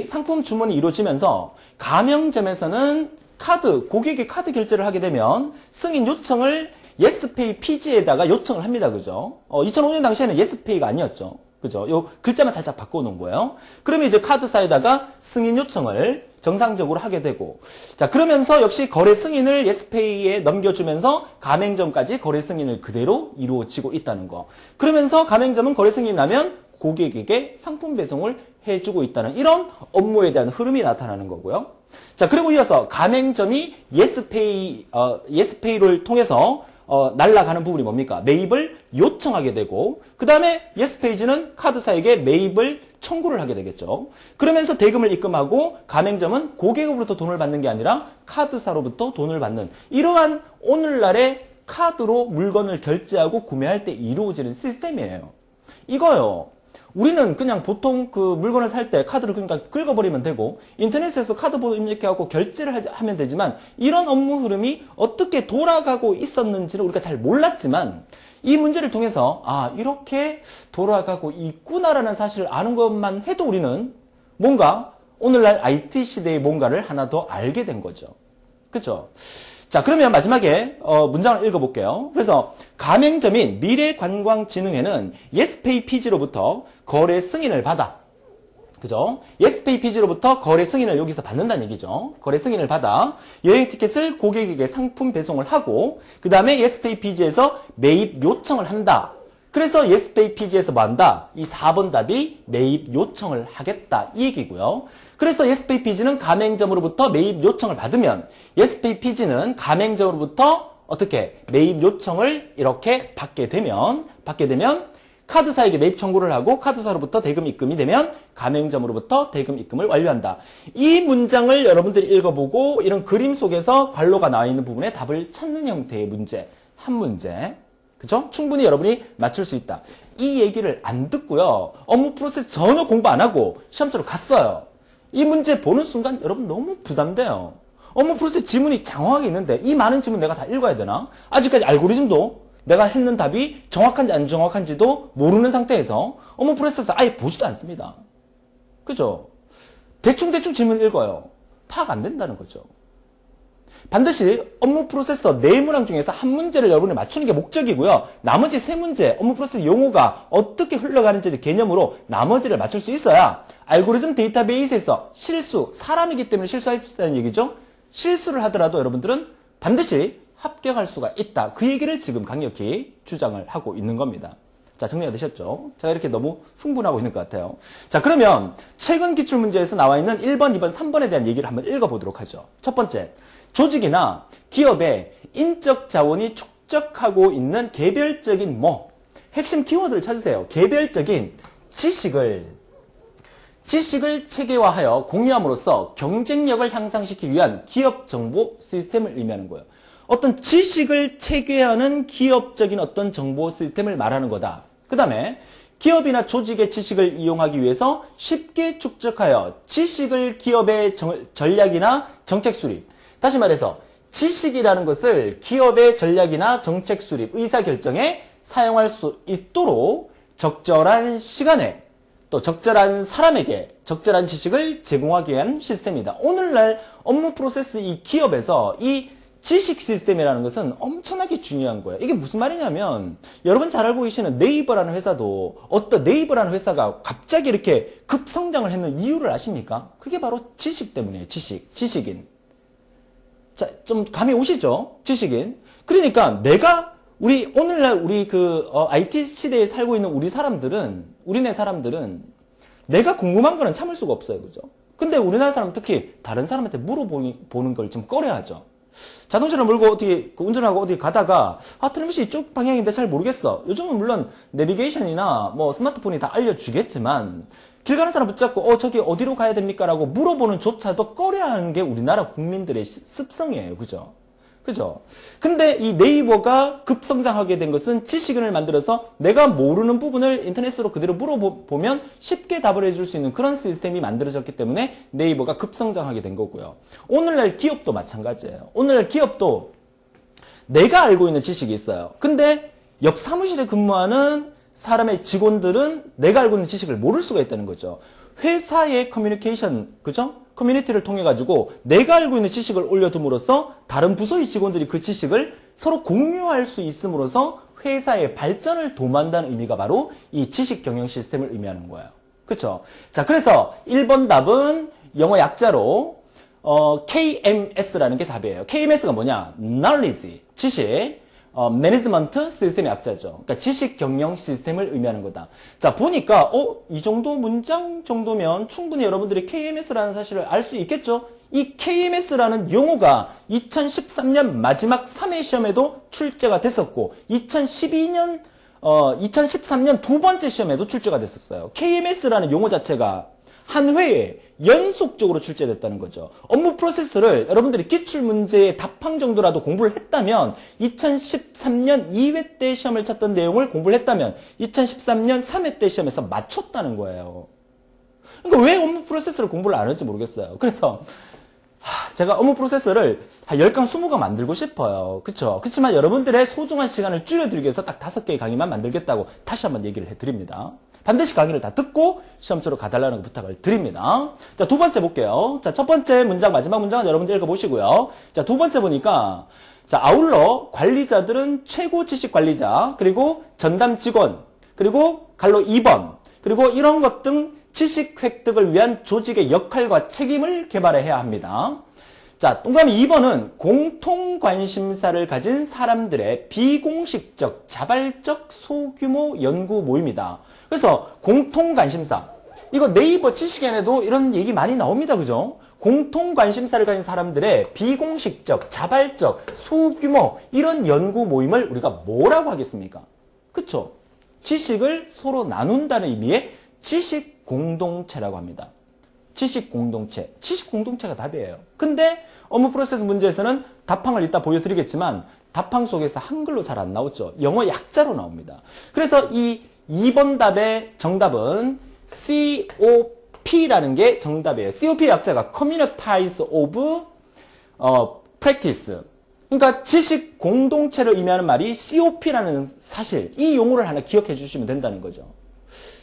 상품 주문이 이루어지면서 가맹점에서는 고객이 카드 결제를 하게 되면 승인 요청을 예스페이 피지에다가 요청을 합니다. 그죠? 2005년 당시에는 예스페이가 아니었죠. 그죠? 요 글자만 살짝 바꿔놓은 거예요. 그러면 이제 카드사에다가 승인 요청을 정상적으로 하게 되고, 자, 그러면서 역시 거래 승인을 예스페이에 넘겨주면서 가맹점까지 거래 승인을 그대로 이루어지고 있다는 거. 그러면서 가맹점은 거래 승인이 나면 고객에게 상품 배송을 해주고 있다는 이런 업무에 대한 흐름이 나타나는 거고요. 자, 그리고 이어서 가맹점이 예스페이를 통해서 날아가는 부분이 뭡니까? 매입을 요청하게 되고, 그 다음에 예스페이지는 카드사에게 매입을 청구를 하게 되겠죠. 그러면서 대금을 입금하고 가맹점은 고객으로부터 돈을 받는 게 아니라 카드사로부터 돈을 받는 이러한 오늘날의 카드로 물건을 결제하고 구매할 때 이루어지는 시스템이에요. 이거요. 우리는 그냥 보통 그 물건을 살 때 카드를 그러니까 긁어버리면 되고 인터넷에서 카드번호 입력해갖고 결제를 하면 되지만 이런 업무 흐름이 어떻게 돌아가고 있었는지는 우리가 잘 몰랐지만 이 문제를 통해서 아 이렇게 돌아가고 있구나라는 사실을 아는 것만 해도 우리는 뭔가 오늘날 IT 시대의 뭔가를 하나 더 알게 된 거죠. 그렇죠? 자, 그러면 마지막에 문장을 읽어볼게요. 그래서 가맹점인 미래관광진흥회는 예스페이 피지로부터 거래 승인을 받아. 그죠? 예스페이 피지로부터 거래 승인을 여기서 받는다는 얘기죠. 거래 승인을 받아 여행 티켓을 고객에게 상품 배송을 하고 그 다음에 예스페이 피지에서 매입 요청을 한다. 그래서 예스페이 피지에서 뭐 한다? 이 4번 답이 매입 요청을 하겠다 이 얘기고요. 그래서 예스페이 피지는 가맹점으로부터 매입 요청을 받으면 예스페이 피지는 가맹점으로부터 어떻게 매입 요청을 이렇게 받게 되면 카드사에게 매입 청구를 하고 카드사로부터 대금 입금이 되면 가맹점으로부터 대금 입금을 완료한다. 이 문장을 여러분들이 읽어보고 이런 그림 속에서 관로가 나와 있는 부분에 답을 찾는 형태의 문제, 한 문제. 그죠? 충분히 여러분이 맞출 수 있다. 이 얘기를 안 듣고요. 업무 프로세스 전혀 공부 안 하고 시험장으로 갔어요. 이 문제 보는 순간 여러분 너무 부담돼요. 업무 프로세스 지문이 장황하게 있는데 이 많은 지문 내가 다 읽어야 되나? 아직까지 알고리즘도 내가 했는 답이 정확한지 안 정확한지도 모르는 상태에서 업무 프로세스 아예 보지도 않습니다. 그죠? 대충 질문 읽어요. 파악 안 된다는 거죠. 반드시 업무 프로세서 4문항 중에서 한 문제를 여러분이 맞추는 게 목적이고요. 나머지 3문제, 업무 프로세스 용어가 어떻게 흘러가는지 개념으로 나머지를 맞출 수 있어야 알고리즘 데이터베이스에서 실수, 사람이기 때문에 실수할 수 있다는 얘기죠. 실수를 하더라도 여러분들은 반드시 합격할 수가 있다. 그 얘기를 지금 강력히 주장을 하고 있는 겁니다. 자, 정리가 되셨죠? 제가 이렇게 너무 흥분하고 있는 것 같아요. 자, 그러면 최근 기출문제에서 나와 있는 1번, 2번, 3번에 대한 얘기를 한번 읽어보도록 하죠. 첫 번째, 조직이나 기업의 인적 자원이 축적하고 있는 개별적인 핵심 키워드를 찾으세요. 개별적인 지식을 체계화하여 공유함으로써 경쟁력을 향상시키기 위한 기업 정보 시스템을 의미하는 거예요. 어떤 지식을 체계하는 기업적인 어떤 정보 시스템을 말하는 거다. 그 다음에 기업이나 조직의 지식을 이용하기 위해서 쉽게 축적하여 지식을 기업의 전략이나 정책 수립. 다시 말해서 지식이라는 것을 기업의 전략이나 정책 수립, 의사결정에 사용할 수 있도록 적절한 시간에 또 적절한 사람에게 적절한 지식을 제공하기 위한 시스템이다. 오늘날 업무 프로세스 이 기업에서 이 지식 시스템이라는 것은 엄청나게 중요한 거예요. 이게 무슨 말이냐면 여러분 잘 알고 계시는 네이버라는 회사도 네이버라는 회사가 갑자기 이렇게 급성장을 했는 이유를 아십니까? 그게 바로 지식 때문이에요. 지식인. 자, 좀 감이 오시죠? 지식인. 그러니까 오늘날 우리 IT 시대에 살고 있는 우리네 사람들은 내가 궁금한 거는 참을 수가 없어요. 그죠? 근데 우리나라 사람 특히 다른 사람한테 물어보는 걸 좀 꺼려하죠. 자동차를 몰고 운전하고 어디 가다가 틀림없이 이쪽 방향인데 잘 모르겠어. 요즘은 물론 내비게이션이나 스마트폰이 다 알려주겠지만 길 가는 사람 붙잡고 저기 어디로 가야 됩니까? 라고 물어보는 조차도 꺼려하는 게 우리나라 국민들의 습성이에요. 그죠? 근데 이 네이버가 급성장하게 된 것은 지식인을 만들어서 내가 모르는 부분을 인터넷으로 그대로 물어보면 쉽게 답을 해줄 수 있는 그런 시스템이 만들어졌기 때문에 네이버가 급성장하게 된 거고요. 오늘날 기업도 마찬가지예요. 오늘날 기업도 내가 알고 있는 지식이 있어요. 근데 옆 사무실에 근무하는 사람의 직원들은 내가 알고 있는 지식을 모를 수가 있다는 거죠. 회사의 커뮤니케이션, 그죠? 커뮤니티를 통해 가지고 내가 알고 있는 지식을 올려둠으로써 다른 부서의 직원들이 그 지식을 서로 공유할 수 있음으로써 회사의 발전을 도모한다는 의미가 바로 이 지식 경영 시스템을 의미하는 거예요. 그쵸? 자, 그래서 1번 답은 영어 약자로 KMS라는 게 답이에요. KMS가 뭐냐? Knowledge, 지식, 매니지먼트 시스템의 약자죠. 그러니까 지식 경영 시스템을 의미하는 거다. 자, 보니까 이 정도 문장 정도면 충분히 여러분들이 KMS라는 사실을 알 수 있겠죠? 이 KMS라는 용어가 2013년 마지막 3회 시험에도 출제가 됐었고 2013년 두 번째 시험에도 출제가 됐었어요. KMS라는 용어 자체가 한 회에 연속적으로 출제됐다는 거죠. 업무 프로세스를 여러분들이 기출문제의 답항 정도라도 공부를 했다면 2013년 2회 때 시험을 쳤던 내용을 공부를 했다면 2013년 3회 때 시험에서 맞췄다는 거예요. 그러니까 왜 업무 프로세스를 공부를 안 할지 모르겠어요. 그래서 제가 업무 프로세스를 한 10강, 20강 만들고 싶어요. 그쵸? 그렇지만 여러분들의 소중한 시간을 줄여드리기 위해서 딱 5개의 강의만 만들겠다고 다시 한번 얘기를 해드립니다. 반드시 강의를 다 듣고 시험처로 가달라는 부탁을 드립니다. 자, 두 번째 볼게요. 자, 첫 번째 문장, 마지막 문장은 여러분들 읽어보시고요. 자, 두 번째 보니까, 자, 아울러 관리자들은 최고 지식 관리자, 그리고 전담 직원, 그리고 갈로 2번, 그리고 이런 것 등 지식 획득을 위한 조직의 역할과 책임을 개발해야 합니다. 자, 동그라미 2번은 공통 관심사를 가진 사람들의 비공식적, 자발적 소규모 연구 모임이다. 그래서 공통 관심사. 이거 네이버 지식엔에도 이런 얘기 많이 나옵니다. 그죠? 공통 관심사를 가진 사람들의 비공식적, 자발적, 소규모 이런 연구 모임을 우리가 뭐라고 하겠습니까? 그쵸? 지식을 서로 나눈다는 의미의 지식 공동체라고 합니다. 지식 공동체. 지식 공동체가 답이에요. 근데 업무 프로세스 문제에서는 답항을 이따 보여드리겠지만 답항 속에서 한글로 잘 안 나오죠. 영어 약자로 나옵니다. 그래서 이 2번 답의 정답은 COP라는 게 정답이에요. COP 약자가 Communities of Practice. 그러니까 지식 공동체를 의미하는 말이 COP라는 사실, 이 용어를 하나 기억해 주시면 된다는 거죠.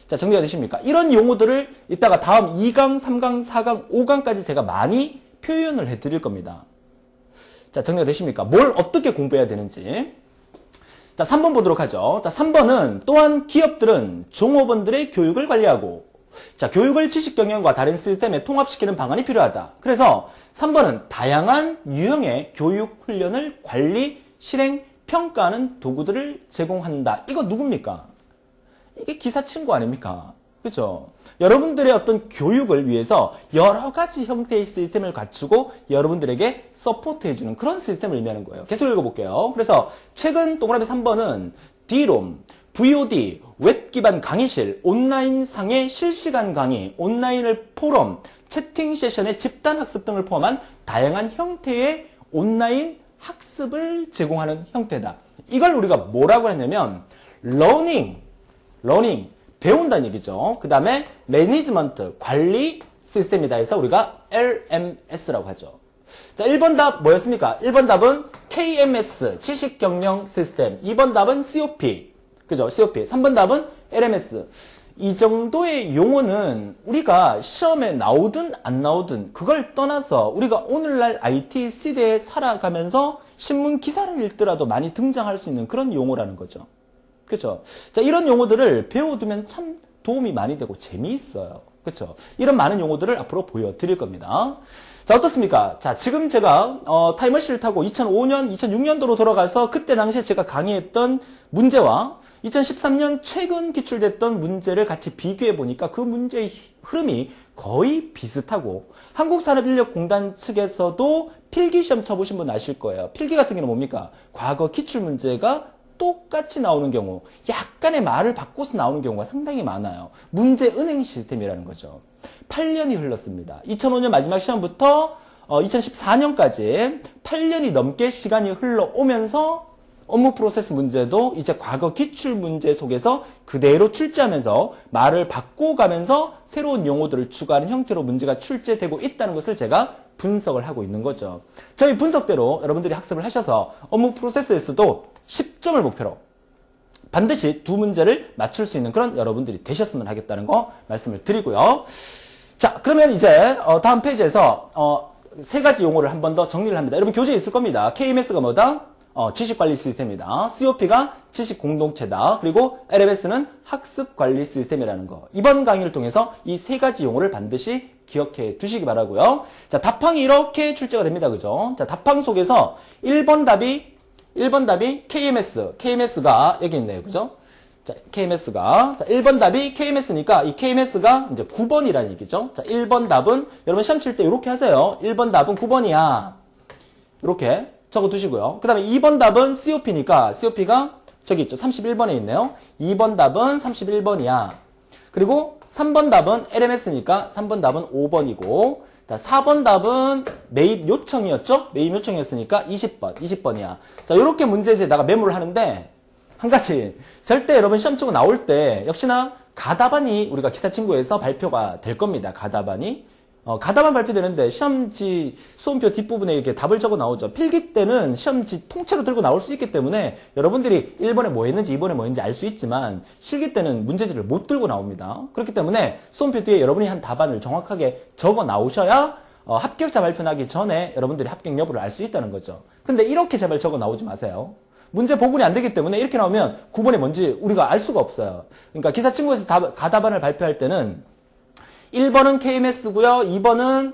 자, 정리가 되십니까? 이런 용어들을 이따가 다음 2강, 3강, 4강, 5강까지 제가 많이 표현을 해드릴 겁니다. 자, 정리가 되십니까? 뭘 어떻게 공부해야 되는지. 자, 3번 보도록 하죠. 자, 3번은 또한 기업들은 종업원들의 교육을 관리하고, 자, 교육을 지식 경영과 다른 시스템에 통합시키는 방안이 필요하다. 그래서 3번은 다양한 유형의 교육 훈련을 관리, 실행, 평가하는 도구들을 제공한다. 이거 누굽니까? 이게 기사 친구 아닙니까? 그렇죠? 여러분들의 어떤 교육을 위해서 여러 가지 형태의 시스템을 갖추고 여러분들에게 서포트해주는 그런 시스템을 의미하는 거예요. 계속 읽어볼게요. 그래서 최근 동그라미 3번은 D롬, VOD, 웹 기반 강의실, 온라인 상의 실시간 강의, 온라인을 포럼, 채팅 세션의 집단 학습 등을 포함한 다양한 형태의 온라인 학습을 제공하는 형태다. 이걸 우리가 뭐라고 했냐면 러닝, 배운다는 얘기죠. 그 다음에 매니지먼트, 관리 시스템이다 해서 우리가 LMS라고 하죠. 자, 1번 답 뭐였습니까? 1번 답은 KMS, 지식경영 시스템. 2번 답은 COP, 그죠? COP. 3번 답은 LMS. 이 정도의 용어는 우리가 시험에 나오든 안 나오든 그걸 떠나서 우리가 오늘날 IT 시대에 살아가면서 신문 기사를 읽더라도 많이 등장할 수 있는 그런 용어라는 거죠. 그렇죠? 자, 이런 용어들을 배워두면 참 도움이 많이 되고 재미있어요. 그렇죠? 이런 많은 용어들을 앞으로 보여드릴 겁니다. 자, 어떻습니까? 자, 지금 제가 타임머신을 타고 2005년, 2006년도로 돌아가서 그때 당시에 제가 강의했던 문제와 2013년 최근 기출됐던 문제를 같이 비교해 보니까 그 문제의 흐름이 거의 비슷하고 한국산업인력공단 측에서도 필기시험 쳐보신 분 아실 거예요. 필기 같은 경우는 뭡니까? 과거 기출문제가 똑같이 나오는 경우, 약간의 말을 바꿔서 나오는 경우가 상당히 많아요. 문제 은행 시스템이라는 거죠. 8년이 흘렀습니다. 2005년 마지막 시험부터 2014년까지 8년이 넘게 시간이 흘러오면서 업무 프로세스 문제도 이제 과거 기출 문제 속에서 그대로 출제하면서 말을 바꿔가면서 새로운 용어들을 추가하는 형태로 문제가 출제되고 있다는 것을 제가 분석을 하고 있는 거죠. 저희 분석대로 여러분들이 학습을 하셔서 업무 프로세스에서도 10점을 목표로 반드시 두 문제를 맞출 수 있는 그런 여러분들이 되셨으면 하겠다는 거 말씀을 드리고요. 자, 그러면 이제 다음 페이지에서 세 가지 용어를 한 번 더 정리를 합니다. 여러분 교재에 있을 겁니다. KMS가 뭐다? 지식관리 시스템이다. COP가 지식공동체다. 그리고 LMS는 학습관리 시스템이라는 거. 이번 강의를 통해서 이 세 가지 용어를 반드시 기억해 두시기 바라고요. 자, 답항이 이렇게 출제가 됩니다. 그죠? 자, 답항 속에서 1번 답이 KMS가 여기 있네요. 그죠? 자, KMS가. 자, 1번 답이 KMS니까 이 KMS가 이제 9번이라는 얘기죠. 자, 1번 답은 여러분 시험 칠 때 이렇게 하세요. 1번 답은 9번이야. 이렇게 적어 두시고요. 그 다음에 2번 답은 COP니까 COP가 저기 있죠. 31번에 있네요. 2번 답은 31번이야. 그리고 3번 답은 LMS니까 3번 답은 5번이고, 4번 답은 매입 요청이었죠? 매입 요청이었으니까 20번이야. 자, 요렇게 문제지에다가 메모를 하는데, 한 가지, 절대 여러분 시험 치고 나올 때, 역시나 가답안이 우리가 기사친구에서 발표가 될 겁니다. 가답안이. 가답안 발표되는데 시험지 수험표 뒷부분에 이렇게 답을 적어 나오죠. 필기 때는 시험지 통째로 들고 나올 수 있기 때문에 여러분들이 1번에 뭐 했는지 2번에 뭐 했는지 알 수 있지만 실기 때는 문제지를 못 들고 나옵니다. 그렇기 때문에 수험표 뒤에 여러분이 한 답안을 정확하게 적어 나오셔야 합격자 발표 나기 전에 여러분들이 합격 여부를 알 수 있다는 거죠. 근데 이렇게 제발 적어 나오지 마세요. 문제 보군이 안 되기 때문에 이렇게 나오면 9번이 뭔지 우리가 알 수가 없어요. 그러니까 기사친구에서 가답안을 발표할 때는 1번은 KMS고요. 2번은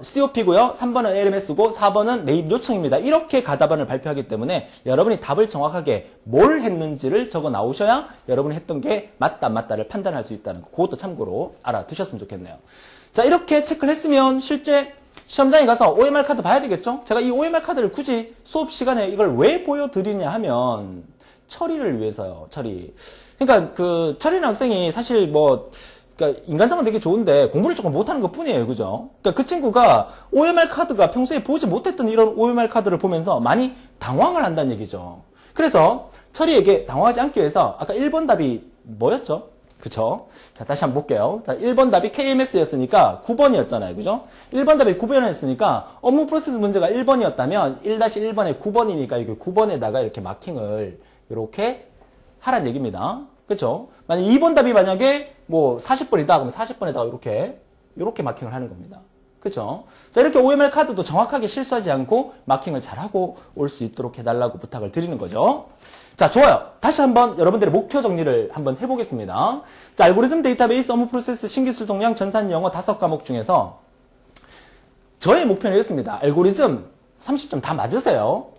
COP고요. 3번은 LMS고 4번은 매입 요청입니다. 이렇게 가답안을 발표하기 때문에 여러분이 답을 정확하게 뭘 했는지를 적어 나오셔야 여러분이 했던 게 맞다 안 맞다를 판단할 수 있다는 거. 그것도 참고로 알아두셨으면 좋겠네요. 자, 이렇게 체크를 했으면 실제 시험장에 가서 OMR 카드 봐야 되겠죠? 제가 이 OMR 카드를 굳이 수업 시간에 이걸 왜 보여드리냐 하면 처리를 위해서요. 처리. 그러니까 그 처리하는 학생이 사실 뭐 그러니까 인간상은 되게 좋은데 공부를 조금 못하는 것 뿐이에요. 그죠? 그러니까 그 친구가 OMR 카드가 평소에 보지 못했던 이런 OMR 카드를 보면서 많이 당황을 한다는 얘기죠. 그래서 처리에게 당황하지 않기 위해서 아까 1번 답이 뭐였죠? 그쵸? 자, 다시 한번 볼게요. 자, 1번 답이 KMS였으니까 9번이었잖아요. 그죠? 1번 답이 9번이었으니까 업무 프로세스 문제가 1번이었다면 1-1번에 9번이니까 이렇게 9번에다가 이렇게 마킹을 이렇게 하라는 얘기입니다. 그쵸? 만약 2번 답이 만약에 뭐 40번이다. 그러면 40번에다가 이렇게 마킹을 하는 겁니다. 그쵸? 자, 이렇게 OMR 카드도 정확하게 실수하지 않고 마킹을 잘하고 올 수 있도록 해달라고 부탁을 드리는 거죠. 자, 좋아요. 다시 한번 여러분들의 목표 정리를 한번 해보겠습니다. 자, 알고리즘 데이터베이스 업무 프로세스 신기술 동량 전산 영어 5과목 중에서 저의 목표는 이렇습니다. 알고리즘 30점 다 맞으세요.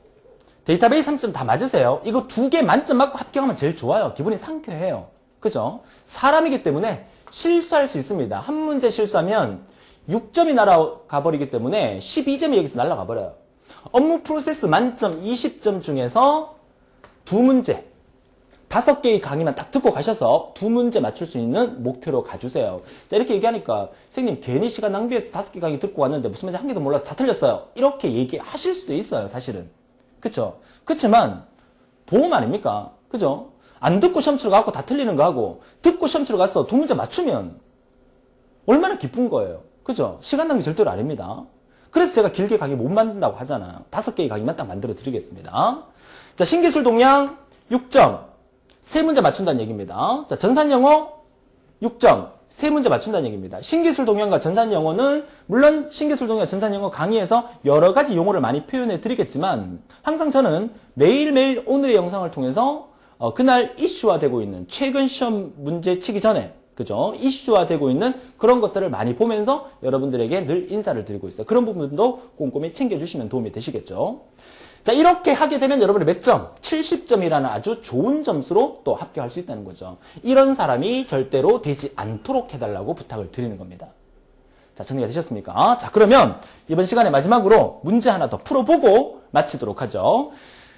데이터베이스 30점 다 맞으세요. 이거 2개 만점 맞고 합격하면 제일 좋아요. 기분이 상쾌해요. 그죠? 사람이기 때문에 실수할 수 있습니다. 한 문제 실수하면 6점이 날아가 버리기 때문에 12점이 여기서 날아가 버려요. 업무 프로세스 만점 20점 중에서 2문제, 5개의 강의만 딱 듣고 가셔서 2문제 맞출 수 있는 목표로 가주세요. 자, 이렇게 얘기하니까 선생님 괜히 시간 낭비해서 5개 강의 듣고 왔는데 무슨 말인지 한 개도 몰라서 다 틀렸어요. 이렇게 얘기하실 수도 있어요, 사실은. 그쵸? 그치만 보험 아닙니까? 그죠? 안 듣고 시험 치러 가고 다 틀리는 거 하고 듣고 시험 치러 가서 2문제 맞추면 얼마나 기쁜 거예요. 그죠? 시간 낭비 절대로 아닙니다. 그래서 제가 길게 강의 못 만든다고 하잖아요. 5개의 강의만 딱 만들어 드리겠습니다. 자, 신기술 동량 6점. 3문제 맞춘다는 얘기입니다. 자, 전산영어 6점. 3문제 맞춘다는 얘기입니다. 신기술 동량과 전산영어는 물론 신기술 동량 전산영어 강의에서 여러 가지 용어를 많이 표현해 드리겠지만 항상 저는 매일매일 오늘의 영상을 통해서 그날 이슈화되고 있는 최근 시험 문제 치기 전에 그죠? 이슈화되고 있는 그런 것들을 많이 보면서 여러분들에게 늘 인사를 드리고 있어요. 그런 부분도 꼼꼼히 챙겨주시면 도움이 되시겠죠. 자, 이렇게 하게 되면 여러분이 몇 점? 70점이라는 아주 좋은 점수로 또 합격할 수 있다는 거죠. 이런 사람이 절대로 되지 않도록 해달라고 부탁을 드리는 겁니다. 자, 정리가 되셨습니까? 자, 그러면 이번 시간에 마지막으로 문제 하나 더 풀어보고 마치도록 하죠.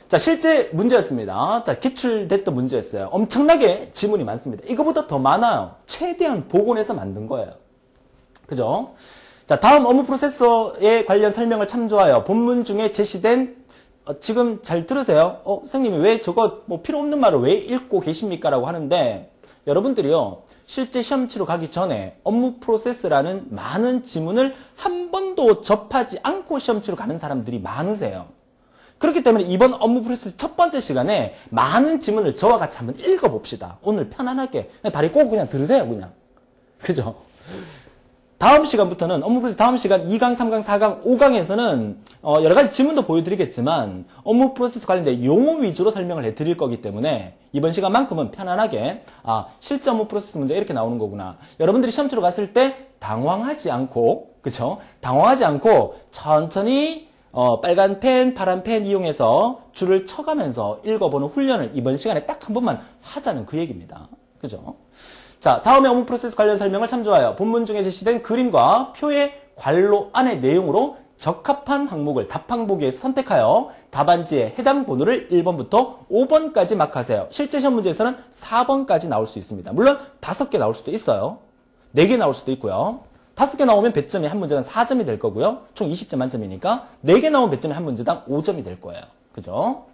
자, 실제 문제였습니다. 자, 기출됐던 문제였어요. 엄청나게 지문이 많습니다. 이거보다 더 많아요. 최대한 복원해서 만든 거예요. 그죠? 자, 다음 업무 프로세서에 관련 설명을 참조하여 본문 중에 제시된 지금 잘 들으세요. 선생님이 왜 저거 뭐 필요 없는 말을 왜 읽고 계십니까? 라고 하는데 여러분들이요. 실제 시험 치러 가기 전에 업무 프로세스라는 많은 지문을 한 번도 접하지 않고 시험 치러 가는 사람들이 많으세요. 그렇기 때문에 이번 업무 프로세스 첫 번째 시간에 많은 지문을 저와 같이 한번 읽어봅시다. 오늘 편안하게 그냥 다리 꼬고 그냥 들으세요. 그냥. 그죠? 다음 시간부터는 업무 프로세스 다음 시간 2강, 3강, 4강, 5강에서는 여러 가지 지문도 보여드리겠지만 업무 프로세스 관련된 용어 위주로 설명을 해드릴 거기 때문에 이번 시간만큼은 편안하게 실제 업무 프로세스 문제 이렇게 나오는 거구나. 여러분들이 시험 치러 갔을 때 당황하지 않고 그쵸? 당황하지 않고 천천히 빨간 펜, 파란 펜 이용해서 줄을 쳐가면서 읽어보는 훈련을 이번 시간에 딱 한 번만 하자는 그 얘기입니다. 그죠? 자, 다음에 업무 프로세스 관련 설명을 참조하여 본문 중에 제시된 그림과 표의 관로 안의 내용으로 적합한 항목을 답 항목에서 선택하여 답안지에 해당 번호를 1번부터 5번까지 마크하세요. 실제 시험 문제에서는 4번까지 나올 수 있습니다. 물론 5개 나올 수도 있어요. 4개 나올 수도 있고요. 5개 나오면 배점이 한 문제당 4점이 될 거고요. 총 20점 만점이니까 4개 나오면 배점이 한 문제당 5점이 될 거예요. 그죠?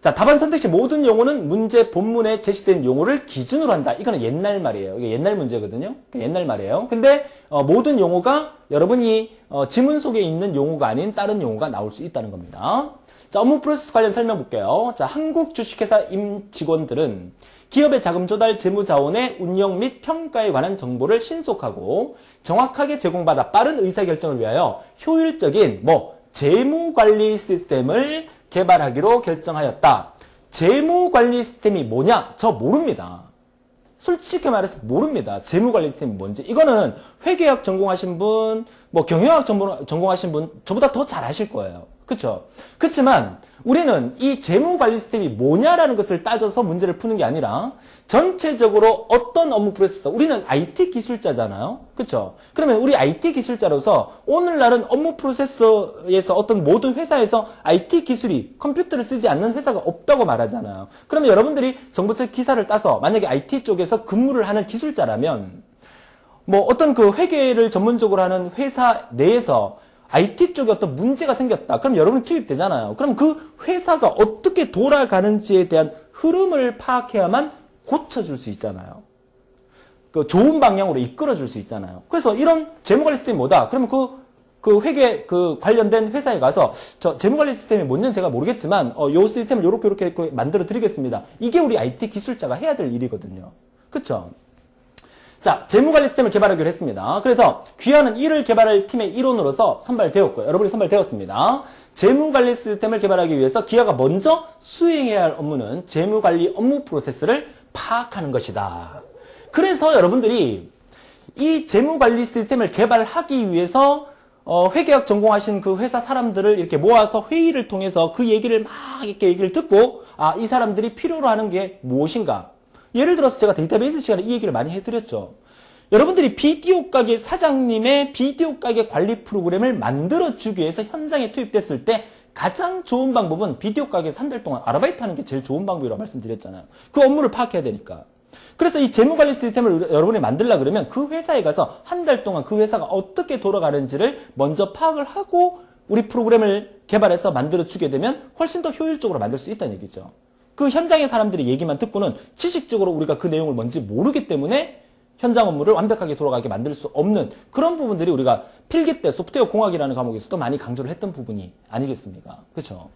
자, 답안 선택시 모든 용어는 문제 본문에 제시된 용어를 기준으로 한다. 이거는 옛날 말이에요. 이게 옛날 문제거든요. 옛날 말이에요. 근데 모든 용어가 여러분이 지문 속에 있는 용어가 아닌 다른 용어가 나올 수 있다는 겁니다. 자, 업무 프로세스 관련 설명 볼게요. 자, 한국 주식회사 임직원들은 기업의 자금 조달 재무자원의 운영 및 평가에 관한 정보를 신속하고 정확하게 제공받아 빠른 의사결정을 위하여 효율적인 재무관리 시스템을 개발하기로 결정하였다. 재무관리 시스템이 뭐냐? 저 모릅니다. 솔직히 말해서 모릅니다. 재무관리 시스템이 뭔지. 이거는 회계학 전공하신 분, 경영학 전공하신 분 저보다 더 잘 아실 거예요. 그쵸? 그렇지만 우리는 이 재무관리 시스템이 뭐냐라는 것을 따져서 문제를 푸는 게 아니라 전체적으로 어떤 업무 프로세스, 우리는 IT 기술자잖아요. 그쵸? 그러면 우리 IT 기술자로서 오늘날은 업무 프로세스에서 어떤 모든 회사에서 IT 기술이 컴퓨터를 쓰지 않는 회사가 없다고 말하잖아요. 그러면 여러분들이 정보책 기사를 따서 만약에 IT 쪽에서 근무를 하는 기술자라면 어떤 그 회계를 전문적으로 하는 회사 내에서 IT 쪽에 어떤 문제가 생겼다. 그럼 여러분이 투입되잖아요. 그럼 그 회사가 어떻게 돌아가는지에 대한 흐름을 파악해야만 고쳐줄 수 있잖아요. 그 좋은 방향으로 이끌어줄 수 있잖아요. 그래서 이런 재무관리 시스템이 뭐다? 그러면 그 회계 관련된 회사에 가서 저 재무관리 시스템이 뭔지는 제가 모르겠지만 요 시스템을 요렇게 만들어 드리겠습니다. 이게 우리 IT 기술자가 해야 될 일이거든요. 그쵸? 자, 재무관리 시스템을 개발하기로 했습니다. 그래서 귀하는 이를 개발할 팀의 일원으로서 선발되었고요. 여러분이 선발되었습니다. 재무관리 시스템을 개발하기 위해서 기하가 먼저 수행해야 할 업무는 재무관리 업무 프로세스를 파악하는 것이다. 그래서 여러분들이 이 재무관리 시스템을 개발하기 위해서 회계학 전공하신 그 회사 사람들을 이렇게 모아서 회의를 통해서 그 얘기를 막 이렇게 얘기를 듣고 이 사람들이 필요로 하는 게 무엇인가? 예를 들어서 제가 데이터베이스 시간에 이 얘기를 많이 해드렸죠. 여러분들이 비디오 가게 사장님의 비디오 가게 관리 프로그램을 만들어주기 위해서 현장에 투입됐을 때 가장 좋은 방법은 비디오 가게에서 한 달 동안 아르바이트 하는 게 제일 좋은 방법이라고 말씀드렸잖아요. 그 업무를 파악해야 되니까. 그래서 이 재무관리 시스템을 여러분이 만들려고 그러면 그 회사에 가서 한 달 동안 그 회사가 어떻게 돌아가는지를 먼저 파악을 하고 우리 프로그램을 개발해서 만들어주게 되면 훨씬 더 효율적으로 만들 수 있다는 얘기죠. 그 현장의 사람들의 얘기만 듣고는 지식적으로 우리가 그 내용을 뭔지 모르기 때문에 현장 업무를 완벽하게 돌아가게 만들 수 없는 그런 부분들이 우리가 필기 때 소프트웨어 공학이라는 과목에서도 많이 강조를 했던 부분이 아니겠습니까? 그렇죠?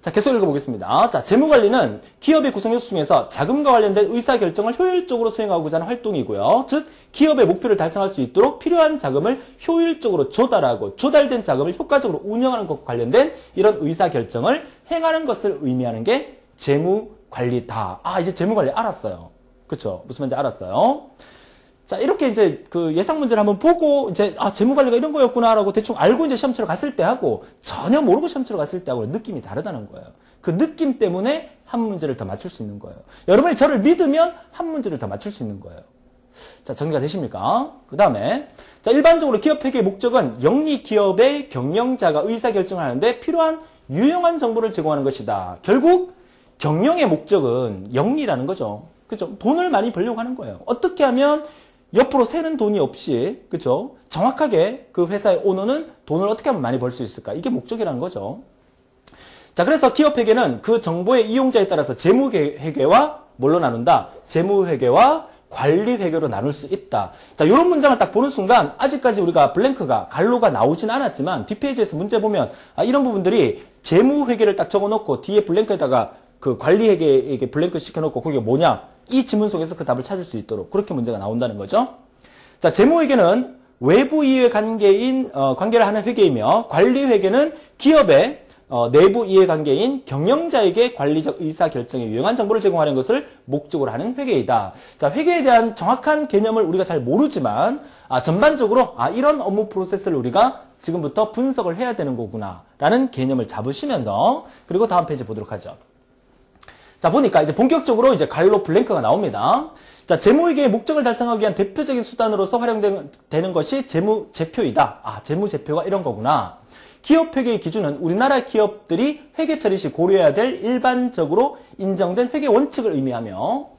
자, 계속 읽어보겠습니다. 자, 재무관리는 기업의 구성 요소 중에서 자금과 관련된 의사결정을 효율적으로 수행하고자 하는 활동이고요. 즉, 기업의 목표를 달성할 수 있도록 필요한 자금을 효율적으로 조달하고 조달된 자금을 효과적으로 운영하는 것과 관련된 이런 의사결정을 행하는 것을 의미하는 게 재무관리다. 이제 재무관리 알았어요. 그쵸? 무슨 말인지 알았어요. 자, 이렇게 이제 그 예상 문제를 한번 보고 이제 재무관리가 이런 거였구나라고 대충 알고 이제 시험 치러 갔을 때 하고 전혀 모르고 시험 치러 갔을 때 하고 느낌이 다르다는 거예요. 그 느낌 때문에 한 문제를 더 맞출 수 있는 거예요. 여러분이 저를 믿으면 한 문제를 더 맞출 수 있는 거예요. 자, 정리가 되십니까? 그 다음에 자, 일반적으로 기업 회계의 목적은 영리 기업의 경영자가 의사결정을 하는데 필요한 유용한 정보를 제공하는 것이다. 결국 경영의 목적은 영리라는 거죠. 그죠? 돈을 많이 벌려고 하는 거예요. 어떻게 하면 옆으로 새는 돈이 없이, 그죠? 정확하게 그 회사의 오너는 돈을 어떻게 하면 많이 벌 수 있을까? 이게 목적이라는 거죠. 자, 그래서 기업 회계는 그 정보의 이용자에 따라서 재무 회계와 뭘로 나눈다? 재무 회계와 관리 회계로 나눌 수 있다. 자, 이런 문장을 딱 보는 순간 아직까지 우리가 블랭크가 갈로가 나오진 않았지만 뒷페이지에서 문제 보면 이런 부분들이 재무 회계를 딱 적어놓고 뒤에 블랭크에다가 그 관리 회계에게 블랭크 시켜놓고 거기가 뭐냐? 이 지문 속에서 그 답을 찾을 수 있도록 그렇게 문제가 나온다는 거죠. 자, 재무 회계는 외부 이해 관계를 하는 회계이며 관리 회계는 기업의 내부 이해관계인 경영자에게 관리적 의사결정에 유용한 정보를 제공하는 것을 목적으로 하는 회계이다. 자, 회계에 대한 정확한 개념을 우리가 잘 모르지만 전반적으로 이런 업무 프로세스를 우리가 지금부터 분석을 해야 되는 거구나 라는 개념을 잡으시면서 그리고 다음 페이지 보도록 하죠. 자, 보니까 이제 본격적으로 이제 갈로 블랭크가 나옵니다. 자, 재무회계의 목적을 달성하기 위한 대표적인 수단으로서 활용되는 것이 재무제표이다. 재무제표가 이런 거구나. 기업회계의 기준은 우리나라 기업들이 회계 처리 시 고려해야 될 일반적으로 인정된 회계 원칙을 의미하며,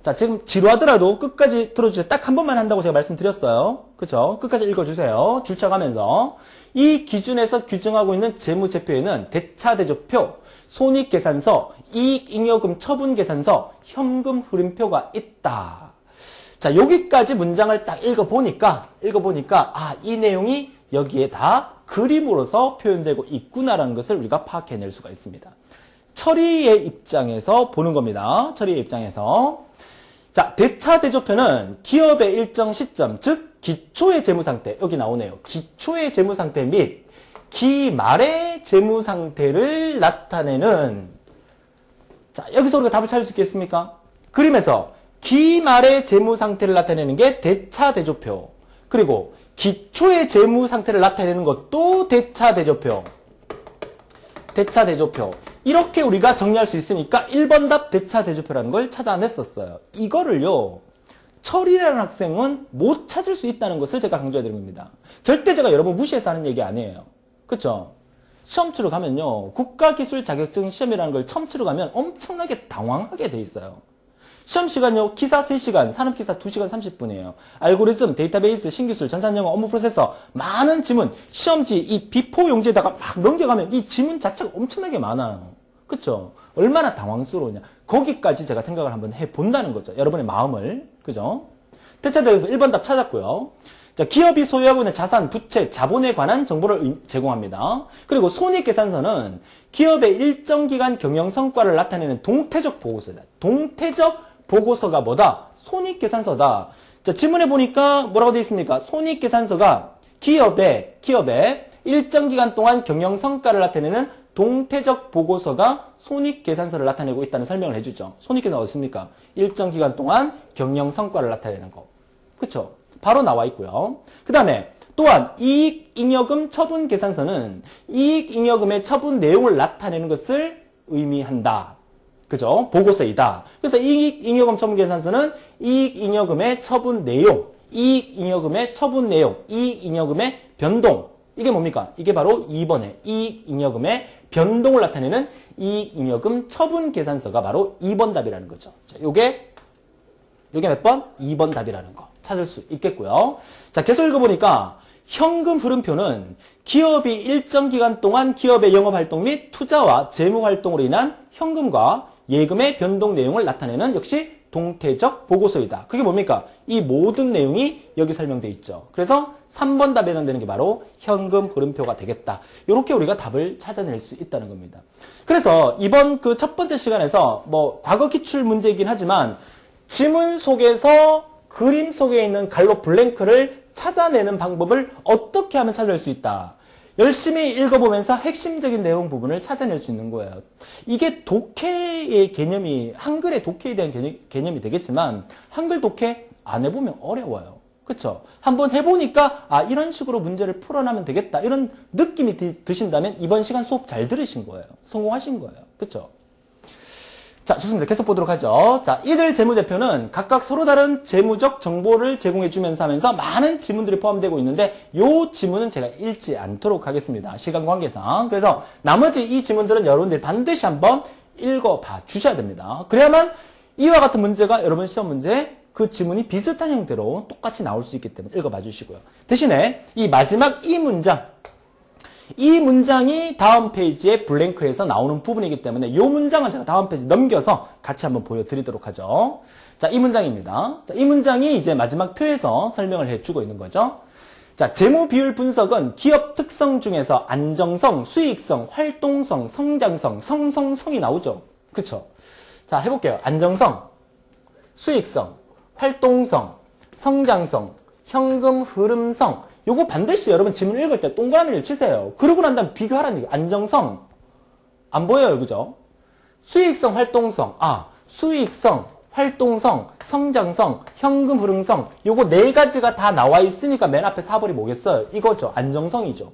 자, 지금 지루하더라도 끝까지 들어주세요. 딱 한 번만 한다고 제가 말씀드렸어요. 그쵸? 끝까지 읽어주세요. 줄쳐가면서. 이 기준에서 규정하고 있는 재무제표에는 대차대조표, 손익계산서, 이익잉여금 처분계산서, 현금 흐름표가 있다. 자, 여기까지 문장을 딱 읽어보니까, 이 내용이 여기에 다 그림으로서 표현되고 있구나라는 것을 우리가 파악해낼 수가 있습니다. 처리의 입장에서 보는 겁니다. 처리의 입장에서. 자, 대차대조표는 기업의 일정 시점, 즉 기초의 재무상태, 여기 나오네요. 기초의 재무상태 및 기말의 재무상태를 나타내는, 자, 여기서 우리가 답을 찾을 수 있겠습니까? 그림에서 기말의 재무상태를 나타내는 게 대차대조표, 그리고 기초의 재무상태를 나타내는 것도 대차대조표. 이렇게 우리가 정리할 수 있으니까 1번 답 대차대조표라는 걸 찾아냈었어요. 이거를요, 철이라는 학생은 못 찾을 수 있다는 것을 제가 강조해드린 겁니다. 절대 제가 여러분 무시해서 하는 얘기 아니에요. 그쵸? 시험 치러 가면요, 국가기술 자격증 시험이라는 걸 처음 치러 가면 엄청나게 당황하게 돼 있어요. 시험 시간요, 기사 3시간, 산업기사 2시간 30분이에요. 알고리즘, 데이터베이스, 신기술, 전산영어, 업무 프로세서, 많은 지문, 시험지, 이 비포 용지에다가 막 넘겨가면 이 지문 자체가 엄청나게 많아요. 그쵸? 얼마나 당황스러우냐. 거기까지 제가 생각을 한번 해본다는 거죠. 여러분의 마음을. 그죠? 대차대조표 1번 답 찾았고요. 자, 기업이 소유하고 있는 자산, 부채, 자본에 관한 정보를 제공합니다. 그리고 손익계산서는 기업의 일정 기간 경영 성과를 나타내는 동태적 보고서다. 동태적 보고서가 뭐다? 손익계산서다. 자, 지문에 보니까 뭐라고 되어 있습니까? 손익계산서가 기업의 일정 기간 동안 경영 성과를 나타내는 동태적 보고서가 손익계산서를 나타내고 있다는 설명을 해주죠. 손익계산서 어떻습니까? 일정 기간 동안 경영 성과를 나타내는 거. 그쵸? 바로 나와 있고요. 그 다음에 또한 이익잉여금 처분계산서는 이익잉여금의 처분 내용을 나타내는 것을 의미한다. 그죠? 보고서이다. 그래서 이익잉여금 처분계산서는 이익잉여금의 처분 내용, 이익잉여금의 변동. 이게 뭡니까? 이게 바로 2번에 이익잉여금의 변동을 나타내는 이익잉여금 처분계산서가 바로 2번 답이라는 거죠. 자, 요게 몇 번? 2번 답이라는 거 찾을 수 있겠고요. 자, 계속 읽어보니까 현금 흐름표는 기업이 일정 기간 동안 기업의 영업활동 및 투자와 재무활동으로 인한 현금과 예금의 변동 내용을 나타내는 역시 동태적 보고서이다. 그게 뭡니까? 이 모든 내용이 여기 설명되어 있죠. 그래서 3번 답에 해당되는 게 바로 현금 흐름표가 되겠다. 이렇게 우리가 답을 찾아낼 수 있다는 겁니다. 그래서 이번 그 첫 번째 시간에서 과거 기출 문제이긴 하지만 지문 속에서 그림 속에 있는 갈로 블랭크를 찾아내는 방법을 어떻게 하면 찾아낼 수 있다. 열심히 읽어보면서 핵심적인 내용 부분을 찾아낼 수 있는 거예요. 이게 독해의 개념이, 한글의 독해에 대한 개념이 되겠지만 한글 독해 안 해보면 어려워요. 그쵸? 한번 해보니까 이런 식으로 문제를 풀어나면 되겠다. 이런 느낌이 드신다면 이번 시간 수업 잘 들으신 거예요. 성공하신 거예요. 그쵸? 자, 좋습니다. 계속 보도록 하죠. 자, 이들 재무제표는 각각 서로 다른 재무적 정보를 제공해주면서 하면서 많은 지문들이 포함되고 있는데 이 지문은 제가 읽지 않도록 하겠습니다. 시간 관계상. 그래서 나머지 이 지문들은 여러분들이 반드시 한번 읽어봐 주셔야 됩니다. 그래야만 이와 같은 문제가 여러분 시험 문제에 그 지문이 비슷한 형태로 똑같이 나올 수 있기 때문에 읽어봐 주시고요. 대신에 이 마지막 이 문장이 다음 페이지에 블랭크에서 나오는 부분이기 때문에 이 문장은 제가 다음 페이지 넘겨서 같이 한번 보여드리도록 하죠. 자, 이 문장입니다. 자, 이 문장이 이제 마지막 표에서 설명을 해주고 있는 거죠. 자, 재무 비율 분석은 기업 특성 중에서 안정성, 수익성, 활동성, 성장성, 성성성이 나오죠. 그쵸? 자, 해볼게요. 안정성, 수익성, 활동성, 성장성, 현금 흐름성. 요거 반드시 여러분 지문 읽을 때 동그라미를 치세요. 그러고 난 다음에 비교하라는 얘기. 안정성. 안 보여요. 그죠? 수익성, 활동성. 수익성, 활동성, 성장성, 현금 흐름성. 요거 네 가지가 다 나와 있으니까 맨 앞에 4번이 뭐겠어요? 이거죠. 안정성이죠.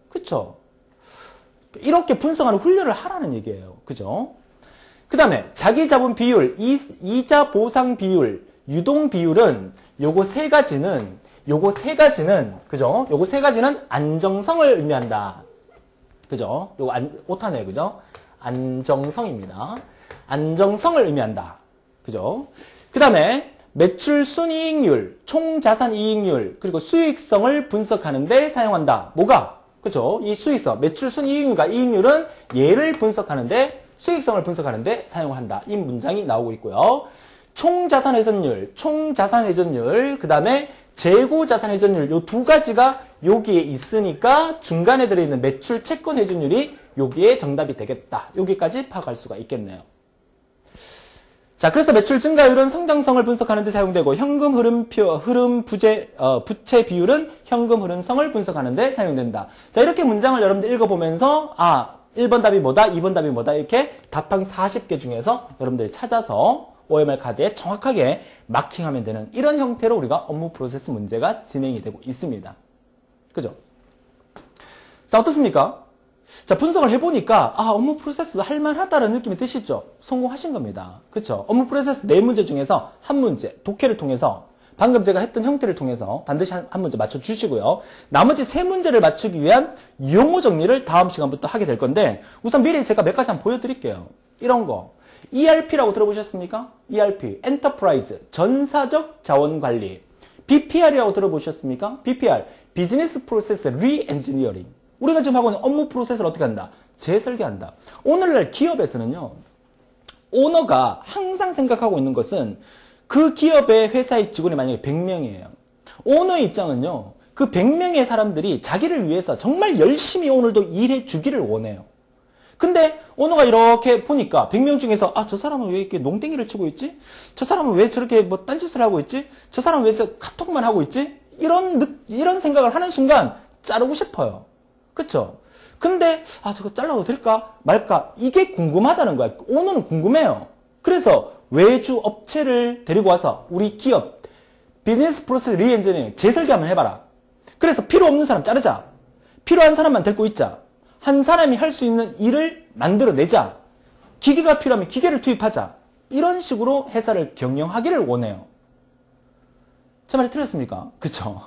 그쵸? 이렇게 분석하는 훈련을 하라는 얘기예요. 그죠? 그 다음에 자기 자본 비율, 이자 보상 비율, 유동 비율은 요거 세 가지는 그죠? 요거 세 가지는 안정성을 의미한다. 그죠? 요거 오타네요. 그죠? 안정성입니다. 안정성을 의미한다. 그죠? 그 다음에 매출 순이익률, 총자산 이익률, 그리고 수익성을 분석하는데 사용한다. 뭐가? 그죠? 이 수익성, 매출 순이익률과 이익률은 얘를 분석하는데, 수익성을 분석하는데 사용한다. 이 문장이 나오고 있고요. 총자산 회전율, 그 다음에 재고자산 회전율, 요 두 가지가 여기에 있으니까 중간에 들어있는 매출 채권 회전율이 여기에 정답이 되겠다. 여기까지 파악할 수가 있겠네요. 자, 그래서 매출 증가율은 성장성을 분석하는 데 사용되고, 현금 부채 비율은 현금 흐름성을 분석하는 데 사용된다. 자, 이렇게 문장을 여러분들 읽어보면서, 1번 답이 뭐다, 2번 답이 뭐다, 이렇게 답항 40개 중에서 여러분들이 찾아서 OMR 카드에 정확하게 마킹하면 되는 이런 형태로 우리가 업무 프로세스 문제가 진행이 되고 있습니다. 그죠? 자, 어떻습니까? 자, 분석을 해보니까, 업무 프로세스 할만하다는 느낌이 드시죠? 성공하신 겁니다. 그쵸? 업무 프로세스 4문제 중에서 한 문제, 독해를 통해서, 방금 제가 했던 형태를 통해서 반드시 한 문제 맞춰주시고요. 나머지 3문제를 맞추기 위한 용어 정리를 다음 시간부터 하게 될 건데, 우선 미리 제가 몇 가지 한번 보여드릴게요. 이런 거. ERP라고 들어보셨습니까? ERP, Enterprise, 전사적 자원관리. BPR이라고 들어보셨습니까? BPR, Business Process Re-engineering. 우리가 지금 하고 있는 업무 프로세스를 어떻게 한다? 재설계한다. 오늘날 기업에서는요, 오너가 항상 생각하고 있는 것은 그 기업의 회사의 직원이 만약에 100명이에요. 오너의 입장은요, 그 100명의 사람들이 자기를 위해서 정말 열심히 오늘도 일해 주기를 원해요. 근데 오너가 이렇게 보니까 100명 중에서 저 사람은 왜 이렇게 농땡이를 치고 있지? 저 사람은 왜 저렇게 뭐 딴짓을 하고 있지? 저 사람은 왜 카톡만 하고 있지? 이런 생각을 하는 순간 자르고 싶어요. 그쵸? 근데 저거 잘라도 될까 말까 이게 궁금하다는 거야. 오너는 궁금해요. 그래서 외주 업체를 데리고 와서 우리 기업 비즈니스 프로세스 리엔지니어링 재설계 한번 해봐라. 그래서 필요 없는 사람 자르자. 필요한 사람만 데리고 있자. 한 사람이 할 수 있는 일을 만들어내자. 기계가 필요하면 기계를 투입하자. 이런 식으로 회사를 경영하기를 원해요. 제 말이 틀렸습니까? 그쵸?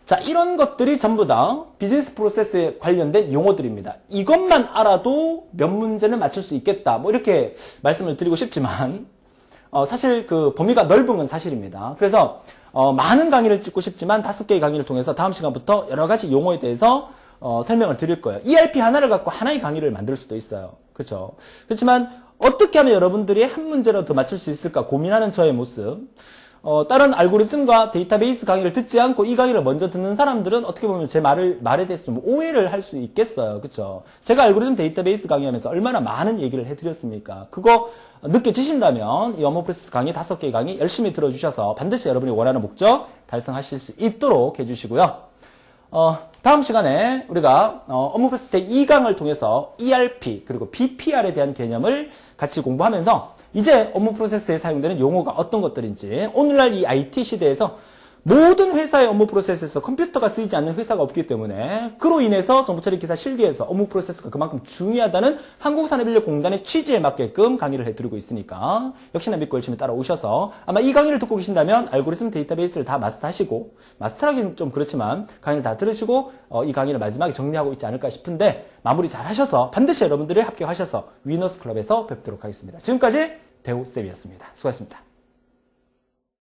자, 이런 것들이 전부 다 비즈니스 프로세스에 관련된 용어들입니다. 이것만 알아도 몇 문제는 맞출 수 있겠다. 뭐 이렇게 말씀을 드리고 싶지만 사실 그 범위가 넓은 건 사실입니다. 그래서 많은 강의를 찍고 싶지만 5개의 강의를 통해서 다음 시간부터 여러 가지 용어에 대해서 설명을 드릴 거예요. ERP 하나를 갖고 하나의 강의를 만들 수도 있어요. 그렇죠? 그렇지만 어떻게 하면 여러분들이 한 문제라도 더 맞출 수 있을까 고민하는 저의 모습. 다른 알고리즘과 데이터베이스 강의를 듣지 않고 이 강의를 먼저 듣는 사람들은 어떻게 보면 제 말에 대해서 좀 오해를 할 수 있겠어요. 그쵸? 제가 알고리즘 데이터베이스 강의하면서 얼마나 많은 얘기를 해드렸습니까? 그거 느껴지신다면 이 업무 프로세스 강의 5개의 강의 열심히 들어주셔서 반드시 여러분이 원하는 목적 달성하실 수 있도록 해주시고요. 다음 시간에 우리가 업무 프로세스 제2강을 통해서 ERP 그리고 BPR에 대한 개념을 같이 공부하면서 이제 업무 프로세스에 사용되는 용어가 어떤 것들인지 오늘날 이 IT 시대에서 모든 회사의 업무 프로세스에서 컴퓨터가 쓰이지 않는 회사가 없기 때문에 그로 인해서 정보처리 기사 실기에서 업무 프로세스가 그만큼 중요하다는 한국산업인력공단의 취지에 맞게끔 강의를 해드리고 있으니까 역시나 믿고 열심히 따라오셔서 아마 이 강의를 듣고 계신다면 알고리즘 데이터베이스를 다 마스터하시고 마스터하기는 좀 그렇지만 강의를 다 들으시고 이 강의를 마지막에 정리하고 있지 않을까 싶은데 마무리 잘 하셔서 반드시 여러분들이 합격하셔서 위너스 클럽에서 뵙도록 하겠습니다. 지금까지 대우쌤이었습니다. 수고하셨습니다.